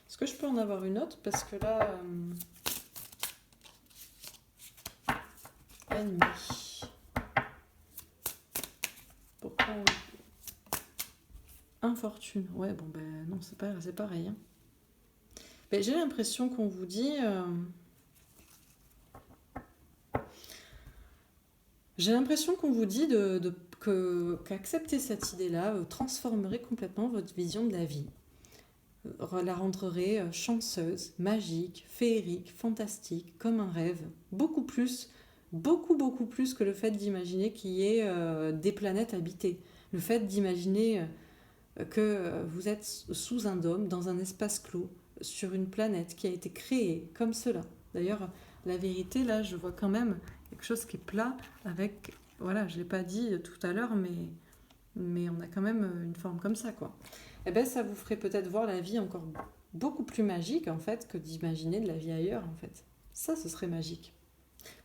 Est-ce que je peux en avoir une autre? Parce que là... ennemi. Pourquoi infortune. Ouais, bon, ben non, c'est pareil. Hein. Ben, j'ai l'impression qu'on vous dit... J'ai l'impression qu'on vous dit qu'accepter cette idée-là transformerait complètement votre vision de la vie. La rendrait chanceuse, magique, féerique, fantastique, comme un rêve. Beaucoup plus que le fait d'imaginer qu'il y ait des planètes habitées. Le fait d'imaginer que vous êtes sous un dôme, dans un espace clos, sur une planète qui a été créée comme cela. D'ailleurs, la vérité, là, je vois quand même quelque chose qui est plat avec... Voilà, je ne l'ai pas dit tout à l'heure, mais on a quand même une forme comme ça, quoi. Eh bien, ça vous ferait peut-être voir la vie encore beaucoup plus magique, en fait, que d'imaginer de la vie ailleurs, en fait. Ça, ce serait magique.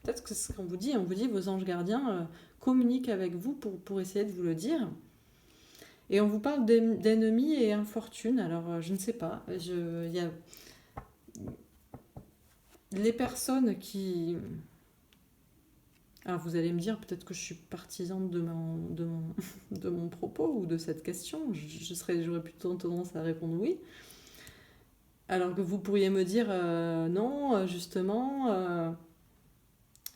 Peut-être que c'est ce qu'on vous dit. On vous dit, vos anges gardiens communiquent avec vous pour essayer de vous le dire. Et on vous parle d'ennemis et infortune. Alors, je ne sais pas. Il y a les personnes qui... Alors, vous allez me dire, peut-être que je suis partisane de mon propos ou de cette question. J'aurais plutôt tendance à répondre oui. Alors que vous pourriez me dire, non, justement,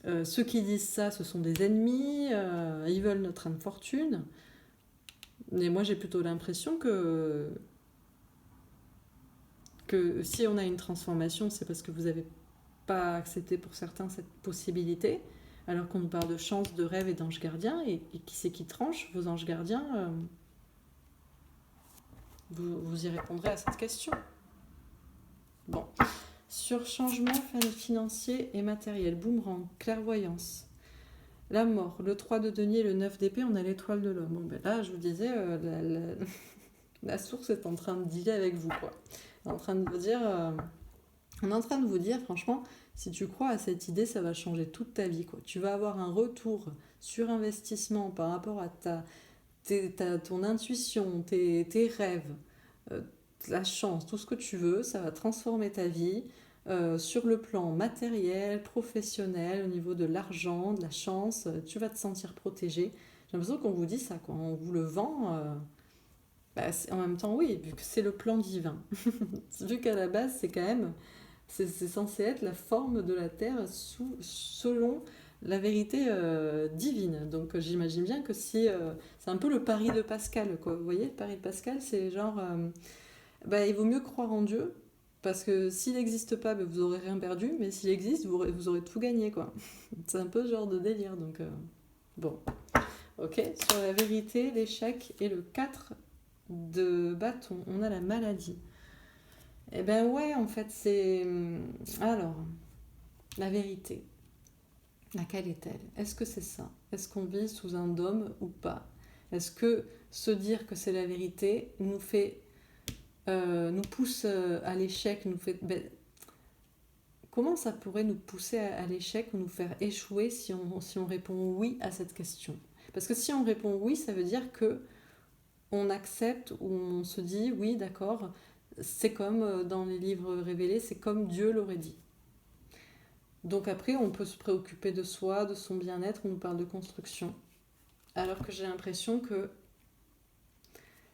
ceux qui disent ça, ce sont des ennemis, ils veulent notre infortune. Mais moi, j'ai plutôt l'impression que si on a une transformation, c'est parce que vous n'avez pas accepté pour certains cette possibilité, alors qu'on nous parle de chance, de rêve et d'anges gardiens, et qui c'est qui tranche? Vos anges gardiens, vous y répondrez à cette question. Bon. Sur changement financier et matériel, boomerang, clairvoyance, la mort, le 3 de denier, le 9 d'épée, on a l'étoile de l'homme. Bon, ben là, je vous disais, la source est en train de dealer avec vous, quoi. On est en train de vous dire, franchement, si tu crois à cette idée, ça va changer toute ta vie, quoi. Tu vas avoir un retour sur investissement par rapport à ton intuition, tes rêves, la chance, tout ce que tu veux, ça va transformer ta vie sur le plan matériel, professionnel, au niveau de l'argent, de la chance, tu vas te sentir protégé. J'ai l'impression qu'on vous dit ça, quoi. On vous le vend. En même temps, oui, vu que c'est le plan divin. Vu qu'à la base, c'est quand même... C'est censé être la forme de la Terre selon la vérité divine. Donc j'imagine bien que si... c'est un peu le pari de Pascal, quoi. Vous voyez, le pari de Pascal, c'est genre... il vaut mieux croire en Dieu, parce que s'il n'existe pas, vous n'aurez rien perdu, mais s'il existe, vous aurez tout gagné, quoi. C'est un peu ce genre de délire, donc... Bon. Ok, sur la vérité, l'échec et le 4 de bâton, on a la maladie. Eh ben ouais, en fait, c'est... Alors, la vérité, laquelle est-elle? Est-ce que c'est ça? Est-ce qu'on vit sous un dôme ou pas? Est-ce que se dire que c'est la vérité nous pousse à l'échec, comment ça pourrait nous pousser à l'échec ou nous faire échouer si on répond oui à cette question? Parce que si on répond oui, ça veut dire que on accepte ou on se dit oui, d'accord, c'est comme dans les livres révélés, c'est comme Dieu l'aurait dit. Donc après, on peut se préoccuper de soi, de son bien-être, on nous parle de construction. Alors que j'ai l'impression que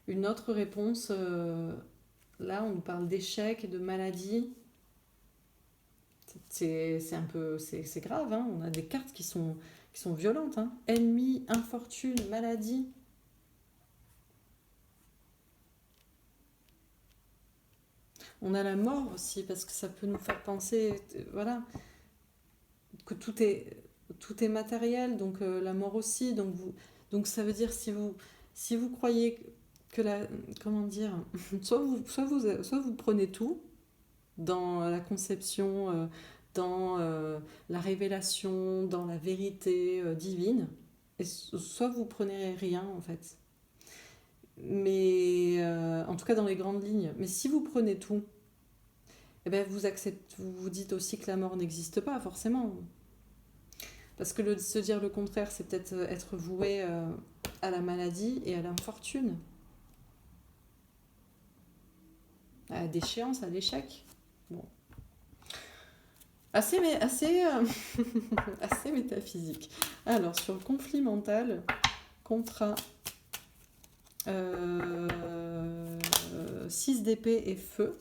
une autre réponse, là, on nous parle d'échec et de maladie. C'est grave, hein. On a des cartes qui sont violentes. Hein. Ennemi, infortune, maladie. On a la mort aussi, parce que ça peut nous faire penser, voilà, que tout est matériel, donc la mort aussi. Donc ça veut dire, si vous croyez que comment dire, soit vous prenez tout dans la conception, dans la révélation, dans la vérité divine, et soit vous prenez rien, en fait. Mais en tout cas dans les grandes lignes. Mais si vous prenez tout, eh ben vous vous dites aussi que la mort n'existe pas forcément. Parce que se dire le contraire, c'est peut-être être voué à la maladie et à l'infortune, à la déchéance, à l'échec. Bon. Assez métaphysique. Alors, sur le conflit mental, contrat 6 d'épée et feu,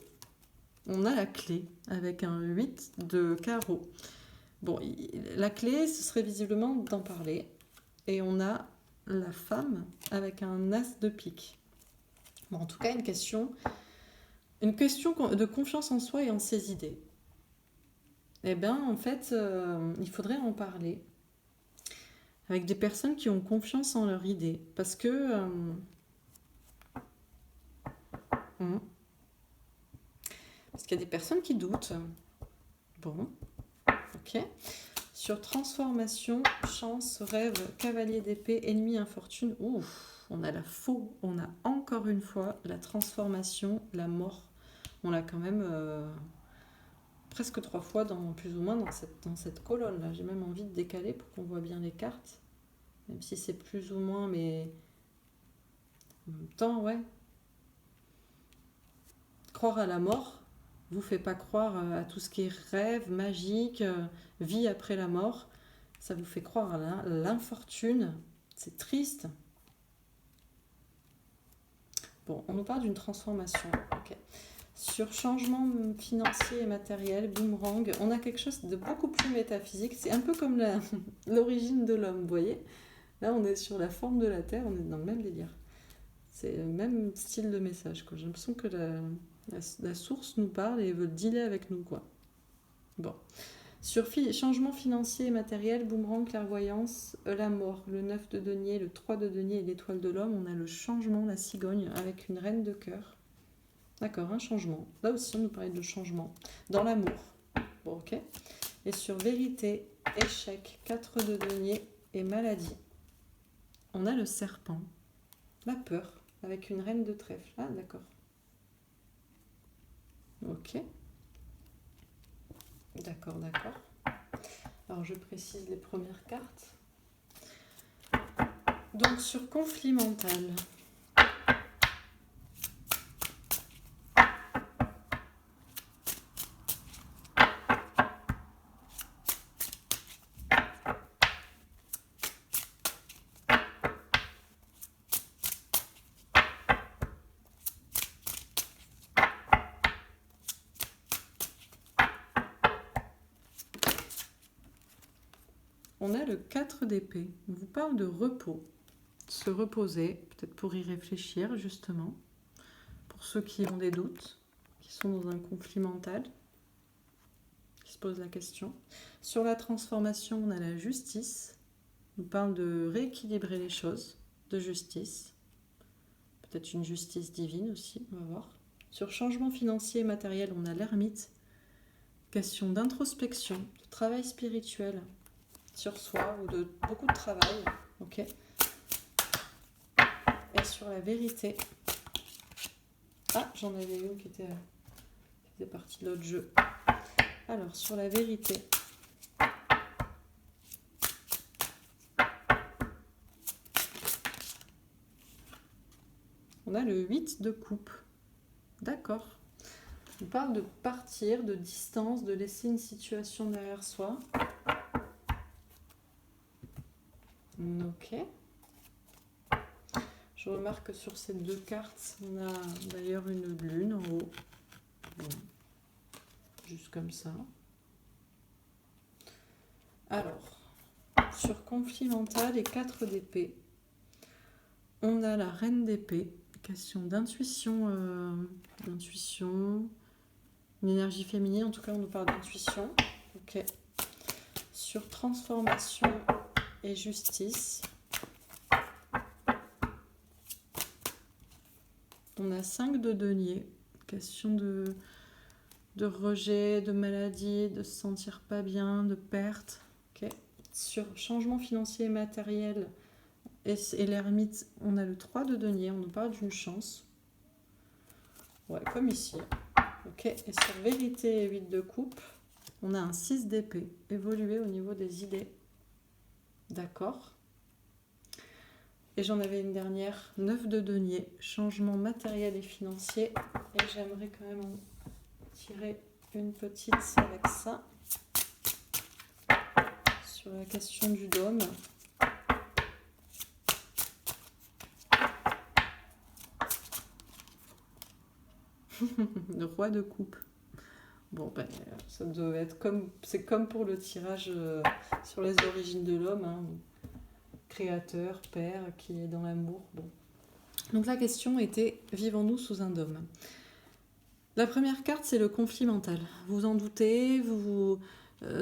on a la clé avec un 8 de carreau. Bon, la clé, ce serait visiblement d'en parler. Et on a la femme avec un as de pique. Bon, en tout cas, une question de confiance en soi et en ses idées. Eh bien, en fait, il faudrait en parler avec des personnes qui ont confiance en leurs idées. Parce que... parce qu'il y a des personnes qui doutent. Bon, ok. Sur transformation, chance, rêve, cavalier d'épée, ennemi, infortune. Ouf, on a la faux. On a encore une fois la transformation, la mort. On l'a quand même presque 3 fois, plus ou moins, dans cette colonne-là. J'ai même envie de décaler pour qu'on voit bien les cartes. Même si c'est plus ou moins, mais en même temps, ouais. Croire à la mort vous fait pas croire à tout ce qui est rêve, magique, vie après la mort. Ça vous fait croire à l'infortune. C'est triste. Bon, on nous parle d'une transformation. Okay. Sur changement financier et matériel, boomerang, on a quelque chose de beaucoup plus métaphysique. C'est un peu comme l'origine de l'homme, vous voyez. Là, on est sur la forme de la Terre, on est dans le même délire. C'est le même style de message. J'ai l'impression que la source nous parle et veut dealer avec nous, quoi. Bon. Sur changement financier et matériel, boomerang, clairvoyance, la mort, le 9 de denier, le 3 de denier et l'étoile de l'homme, on a le changement, la cigogne, avec une reine de cœur. D'accord, un changement. Là aussi, on nous parlait de changement. Dans l'amour. Bon, ok. Et sur vérité, échec, 4 de denier et maladie, on a le serpent, la peur, avec une reine de trèfle. Ah, d'accord. Ok. D'accord, d'accord. Alors, je précise les premières cartes. Donc, sur conflit mental. On a le 4 d'épée. On vous parle de repos. Se reposer, peut-être pour y réfléchir, justement. Pour ceux qui ont des doutes, qui sont dans un conflit mental, qui se posent la question. Sur la transformation, on a la justice. On nous parle de rééquilibrer les choses, de justice. Peut-être une justice divine aussi, on va voir. Sur changement financier et matériel, on a l'ermite. Question d'introspection, de travail spirituel sur soi ou de beaucoup de travail. Ok. Et sur la vérité. Ah, j'en avais une qui faisait partie de l'autre jeu. Alors, sur la vérité. On a le 8 de coupe. D'accord. On parle de partir, de distance, de laisser une situation derrière soi. Ok. Je remarque que sur ces deux cartes, on a d'ailleurs une lune en haut. Bon. Juste comme ça. Alors, sur conflit mental et 4 d'épée, on a la reine d'épée. Question d'intuition, une énergie féminine, en tout cas on nous parle d'intuition. Ok. Sur transformation et justice, on a 5 de denier. Question de rejet, de maladie, de se sentir pas bien, de perte. Okay. Sur changement financier et matériel, Et l'ermite, on a le 3 de denier, on nous parle d'une chance. Ouais, comme ici. Ok, et sur vérité et 8 de coupe, on a un 6 d'épée, évoluer au niveau des idées. D'accord. Et j'en avais une dernière, 9 de denier, changement matériel et financier. Et j'aimerais quand même en tirer une petite avec ça. Sur la question du dôme. Le roi de coupe. Bon, ben, ça doit être comme... C'est comme pour le tirage sur les origines de l'homme. Hein. Créateur, père, qui est dans l'amour. Bon. Donc la question était, vivons-nous sous un dôme? La première carte, c'est le conflit mental. Vous en doutez,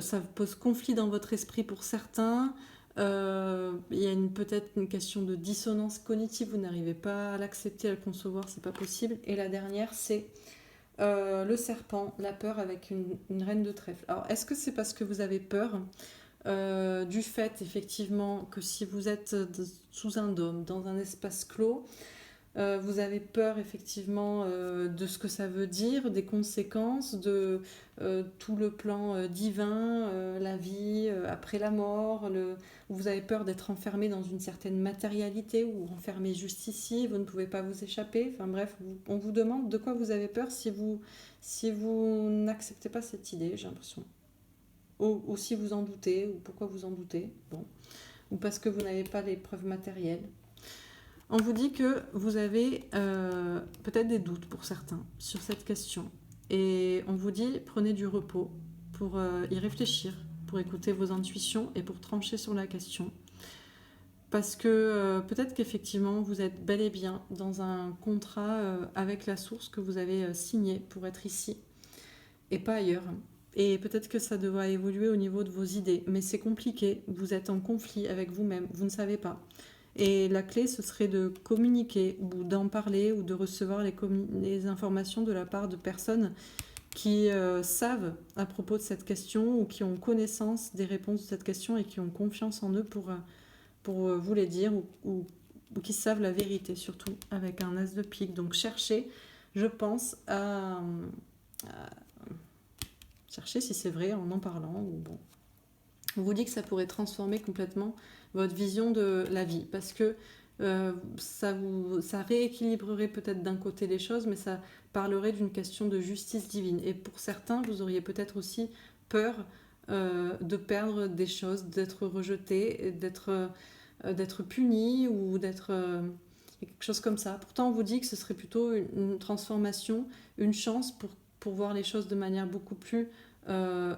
ça pose conflit dans votre esprit pour certains. Il y a peut-être une question de dissonance cognitive, vous n'arrivez pas à l'accepter, à le concevoir, c'est pas possible. Et la dernière, c'est le serpent, la peur avec une reine de trèfle. Alors, est-ce que c'est parce que vous avez peur du fait, effectivement, que si vous êtes sous un dôme, dans un espace clos, vous avez peur effectivement de ce que ça veut dire, des conséquences, de tout le plan divin, la vie après la mort, vous avez peur d'être enfermé dans une certaine matérialité ou enfermé juste ici, vous ne pouvez pas vous échapper. Enfin bref, on vous demande de quoi vous avez peur si vous n'acceptez pas cette idée, j'ai l'impression. Ou si vous en doutez, ou pourquoi vous en doutez, bon. Ou parce que vous n'avez pas les preuves matérielles. On vous dit que vous avez peut-être des doutes pour certains sur cette question. Et on vous dit, prenez du repos pour y réfléchir, pour écouter vos intuitions et pour trancher sur la question. Parce que peut-être qu'effectivement, vous êtes bel et bien dans un contrat avec la source que vous avez signé pour être ici et pas ailleurs. Et peut-être que ça devra évoluer au niveau de vos idées. Mais c'est compliqué, vous êtes en conflit avec vous-même, vous ne savez pas. Et la clé, ce serait de communiquer ou d'en parler ou de recevoir les informations de la part de personnes qui savent à propos de cette question ou qui ont connaissance des réponses de cette question et qui ont confiance en eux pour vous les dire ou qui savent la vérité, surtout avec un as de pique. Donc cherchez, je pense, à chercher si c'est vrai en parlant. Ou bon. On vous dit que ça pourrait transformer complètement votre vision de la vie parce que ça rééquilibrerait peut-être d'un côté les choses, mais ça parlerait d'une question de justice divine. Et pour certains, vous auriez peut-être aussi peur de perdre des choses, d'être rejeté, d'être puni ou d'être quelque chose comme ça. Pourtant, on vous dit que ce serait plutôt une transformation, une chance pour voir les choses de manière beaucoup plus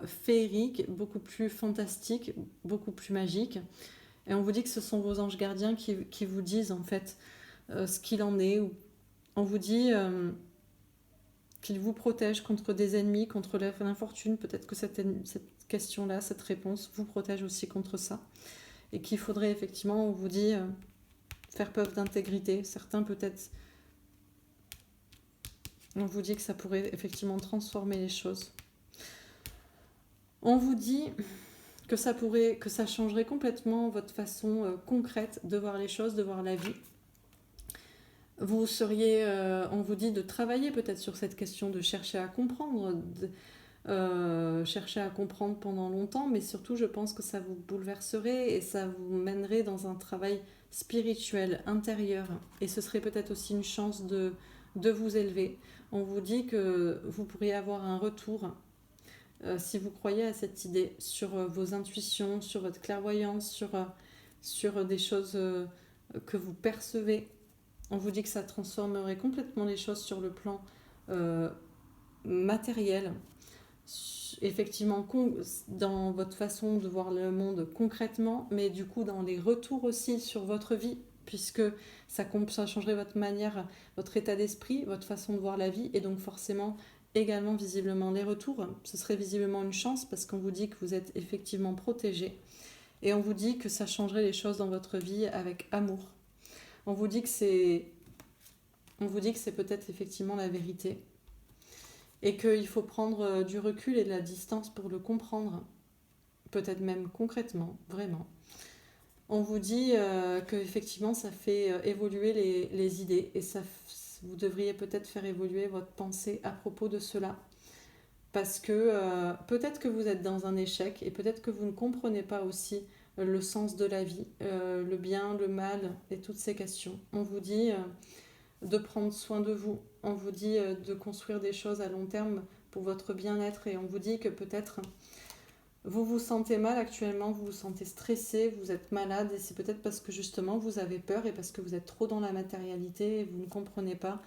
féerique, beaucoup plus fantastique, beaucoup plus magique. Et on vous dit que ce sont vos anges gardiens qui vous disent en fait ce qu'il en est. On vous dit qu'ils vous protègent contre des ennemis, contre l'infortune. Peut-être que cette question-là, cette réponse vous protège aussi contre ça. Et qu'il faudrait effectivement, on vous dit, faire preuve d'intégrité. Certains peut-être, on vous dit que ça pourrait effectivement transformer les choses. On vous dit que ça changerait complètement votre façon concrète de voir les choses, de voir la vie. Vous seriez, on vous dit de travailler peut-être sur cette question, de chercher à comprendre, chercher à comprendre pendant longtemps, mais surtout je pense que ça vous bouleverserait et ça vous mènerait dans un travail spirituel, intérieur. Et ce serait peut-être aussi une chance de vous élever. On vous dit que vous pourriez avoir un retour si vous croyez à cette idée, sur vos intuitions, sur votre clairvoyance, sur des choses que vous percevez. On vous dit que ça transformerait complètement les choses sur le plan matériel. Effectivement, dans votre façon de voir le monde concrètement, mais du coup dans les retours aussi sur votre vie, puisque ça changerait votre manière, votre état d'esprit, votre façon de voir la vie, et donc forcément également visiblement les retours. Ce serait visiblement une chance parce qu'on vous dit que vous êtes effectivement protégé et on vous dit que ça changerait les choses dans votre vie avec amour. On vous dit que c'est peut-être effectivement la vérité et qu'il faut prendre du recul et de la distance pour le comprendre, peut-être même concrètement, vraiment. On vous dit que effectivement ça fait évoluer les idées et vous devriez peut-être faire évoluer votre pensée à propos de cela. Parce que peut-être que vous êtes dans un échec et peut-être que vous ne comprenez pas aussi le sens de la vie, le bien, le mal et toutes ces questions. On vous dit de prendre soin de vous, on vous dit de construire des choses à long terme pour votre bien-être et on vous dit que peut-être vous vous sentez mal actuellement, vous vous sentez stressé, vous êtes malade et c'est peut-être parce que justement vous avez peur et parce que vous êtes trop dans la matérialité et vous ne comprenez pas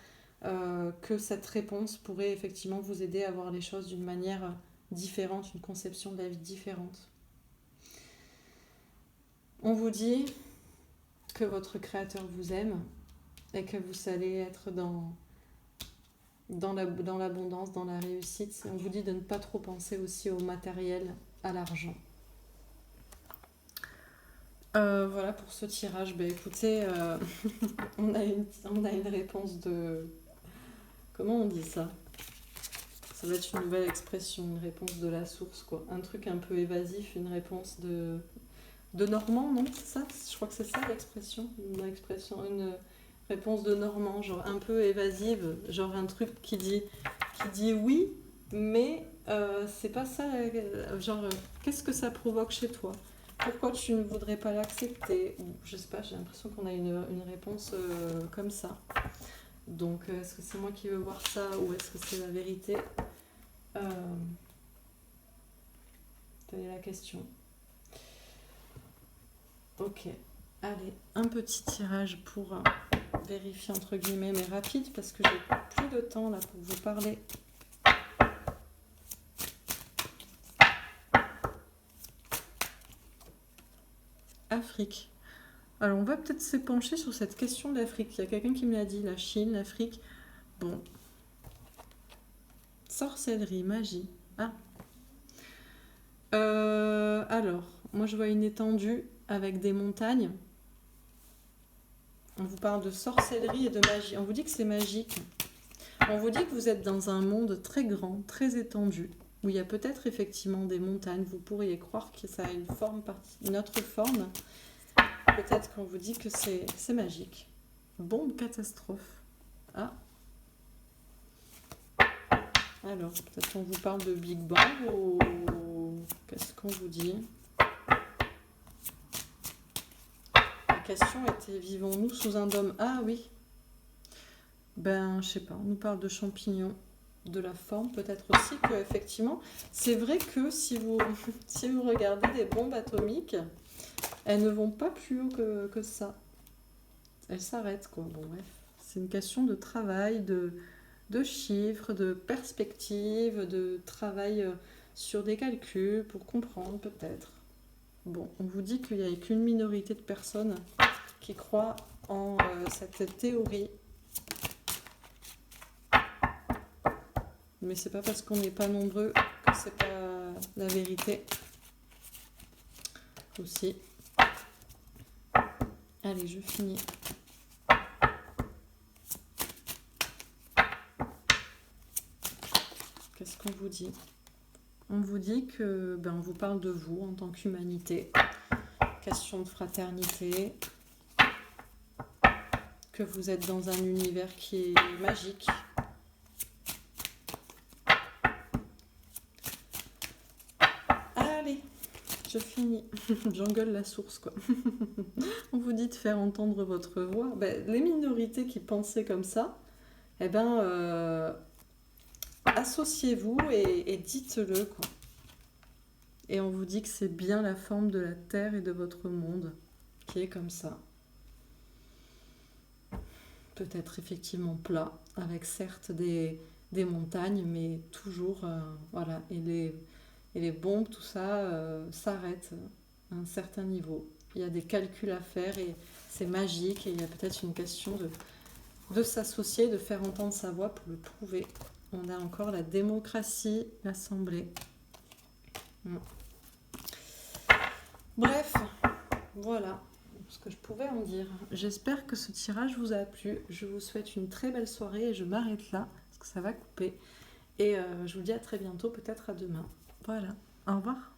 que cette réponse pourrait effectivement vous aider à voir les choses d'une manière différente, une conception de la vie différente. On vous dit que votre créateur vous aime et que vous allez être dans l'abondance, dans la réussite. On vous dit de ne pas trop penser aussi au matériel, à l'argent. Voilà pour ce tirage. Écoutez, on a une réponse de... Comment on dit ça? Ça va être une nouvelle expression, une réponse de la source, quoi. Un truc un peu évasif, une réponse de Normand, non? C'est ça? Je crois que c'est ça l'expression. Une réponse de Normand, genre un peu évasive, genre un truc qui dit oui, mais c'est pas ça. Genre, qu'est-ce que ça provoque chez toi? Pourquoi tu ne voudrais pas l'accepter? Ou je sais pas, j'ai l'impression qu'on a une réponse comme ça. Donc, est-ce que c'est moi qui veux voir ça ou est-ce que c'est la vérité? Telle est la question. Ok, allez, un petit tirage pour vérifier entre guillemets, mais rapide parce que j'ai plus de temps là pour vous parler. Afrique. Alors on va peut-être s'épancher sur cette question de l'Afrique. Il y a quelqu'un qui me l'a dit, la Chine, l'Afrique. Bon. Sorcellerie, magie. Ah. Alors, moi je vois une étendue avec des montagnes. On vous parle de sorcellerie et de magie. On vous dit que c'est magique. On vous dit que vous êtes dans un monde très grand, très étendu, où il y a peut-être effectivement des montagnes. Vous pourriez croire que ça a une autre forme. Peut-être qu'on vous dit que c'est magique. Bombe catastrophe. Ah. Alors, peut-être qu'on vous parle de Big Bang ou qu'est-ce qu'on vous dit? La question était, vivons-nous sous un dôme? Ah oui. Je sais pas, on nous parle de champignons, de la forme, peut-être aussi que effectivement, c'est vrai que si vous regardez des bombes atomiques, elles ne vont pas plus haut que ça. Elles s'arrêtent, quoi. Bon, bref. C'est une question de travail, de chiffres, de perspectives, de travail sur des calculs pour comprendre, peut-être. Bon, on vous dit qu'il n'y a qu'une minorité de personnes qui croient en cette théorie. Mais c'est pas parce qu'on n'est pas nombreux que c'est pas la vérité. Aussi. Allez, je finis. Qu'est-ce qu'on vous dit? On vous dit que on vous parle de vous en tant qu'humanité. Question de fraternité. Que vous êtes dans un univers qui est magique. Allez, je finis. J'engueule la source, quoi. On vous dit de faire entendre votre voix. Les minorités qui pensaient comme ça, associez-vous et dites-le, quoi. Et on vous dit que c'est bien la forme de la Terre et de votre monde qui est comme ça. Peut-être effectivement plat, avec certes des montagnes, mais toujours, voilà. Et les bombes, tout ça, s'arrête à un certain niveau. Il y a des calculs à faire et c'est magique et il y a peut-être une question de s'associer, de faire entendre sa voix pour le prouver. On a encore la démocratie, l'Assemblée. Bref, voilà ce que je pouvais en dire. J'espère que ce tirage vous a plu. Je vous souhaite une très belle soirée et je m'arrête là parce que ça va couper. Et je vous dis à très bientôt, peut-être à demain. Voilà, au revoir.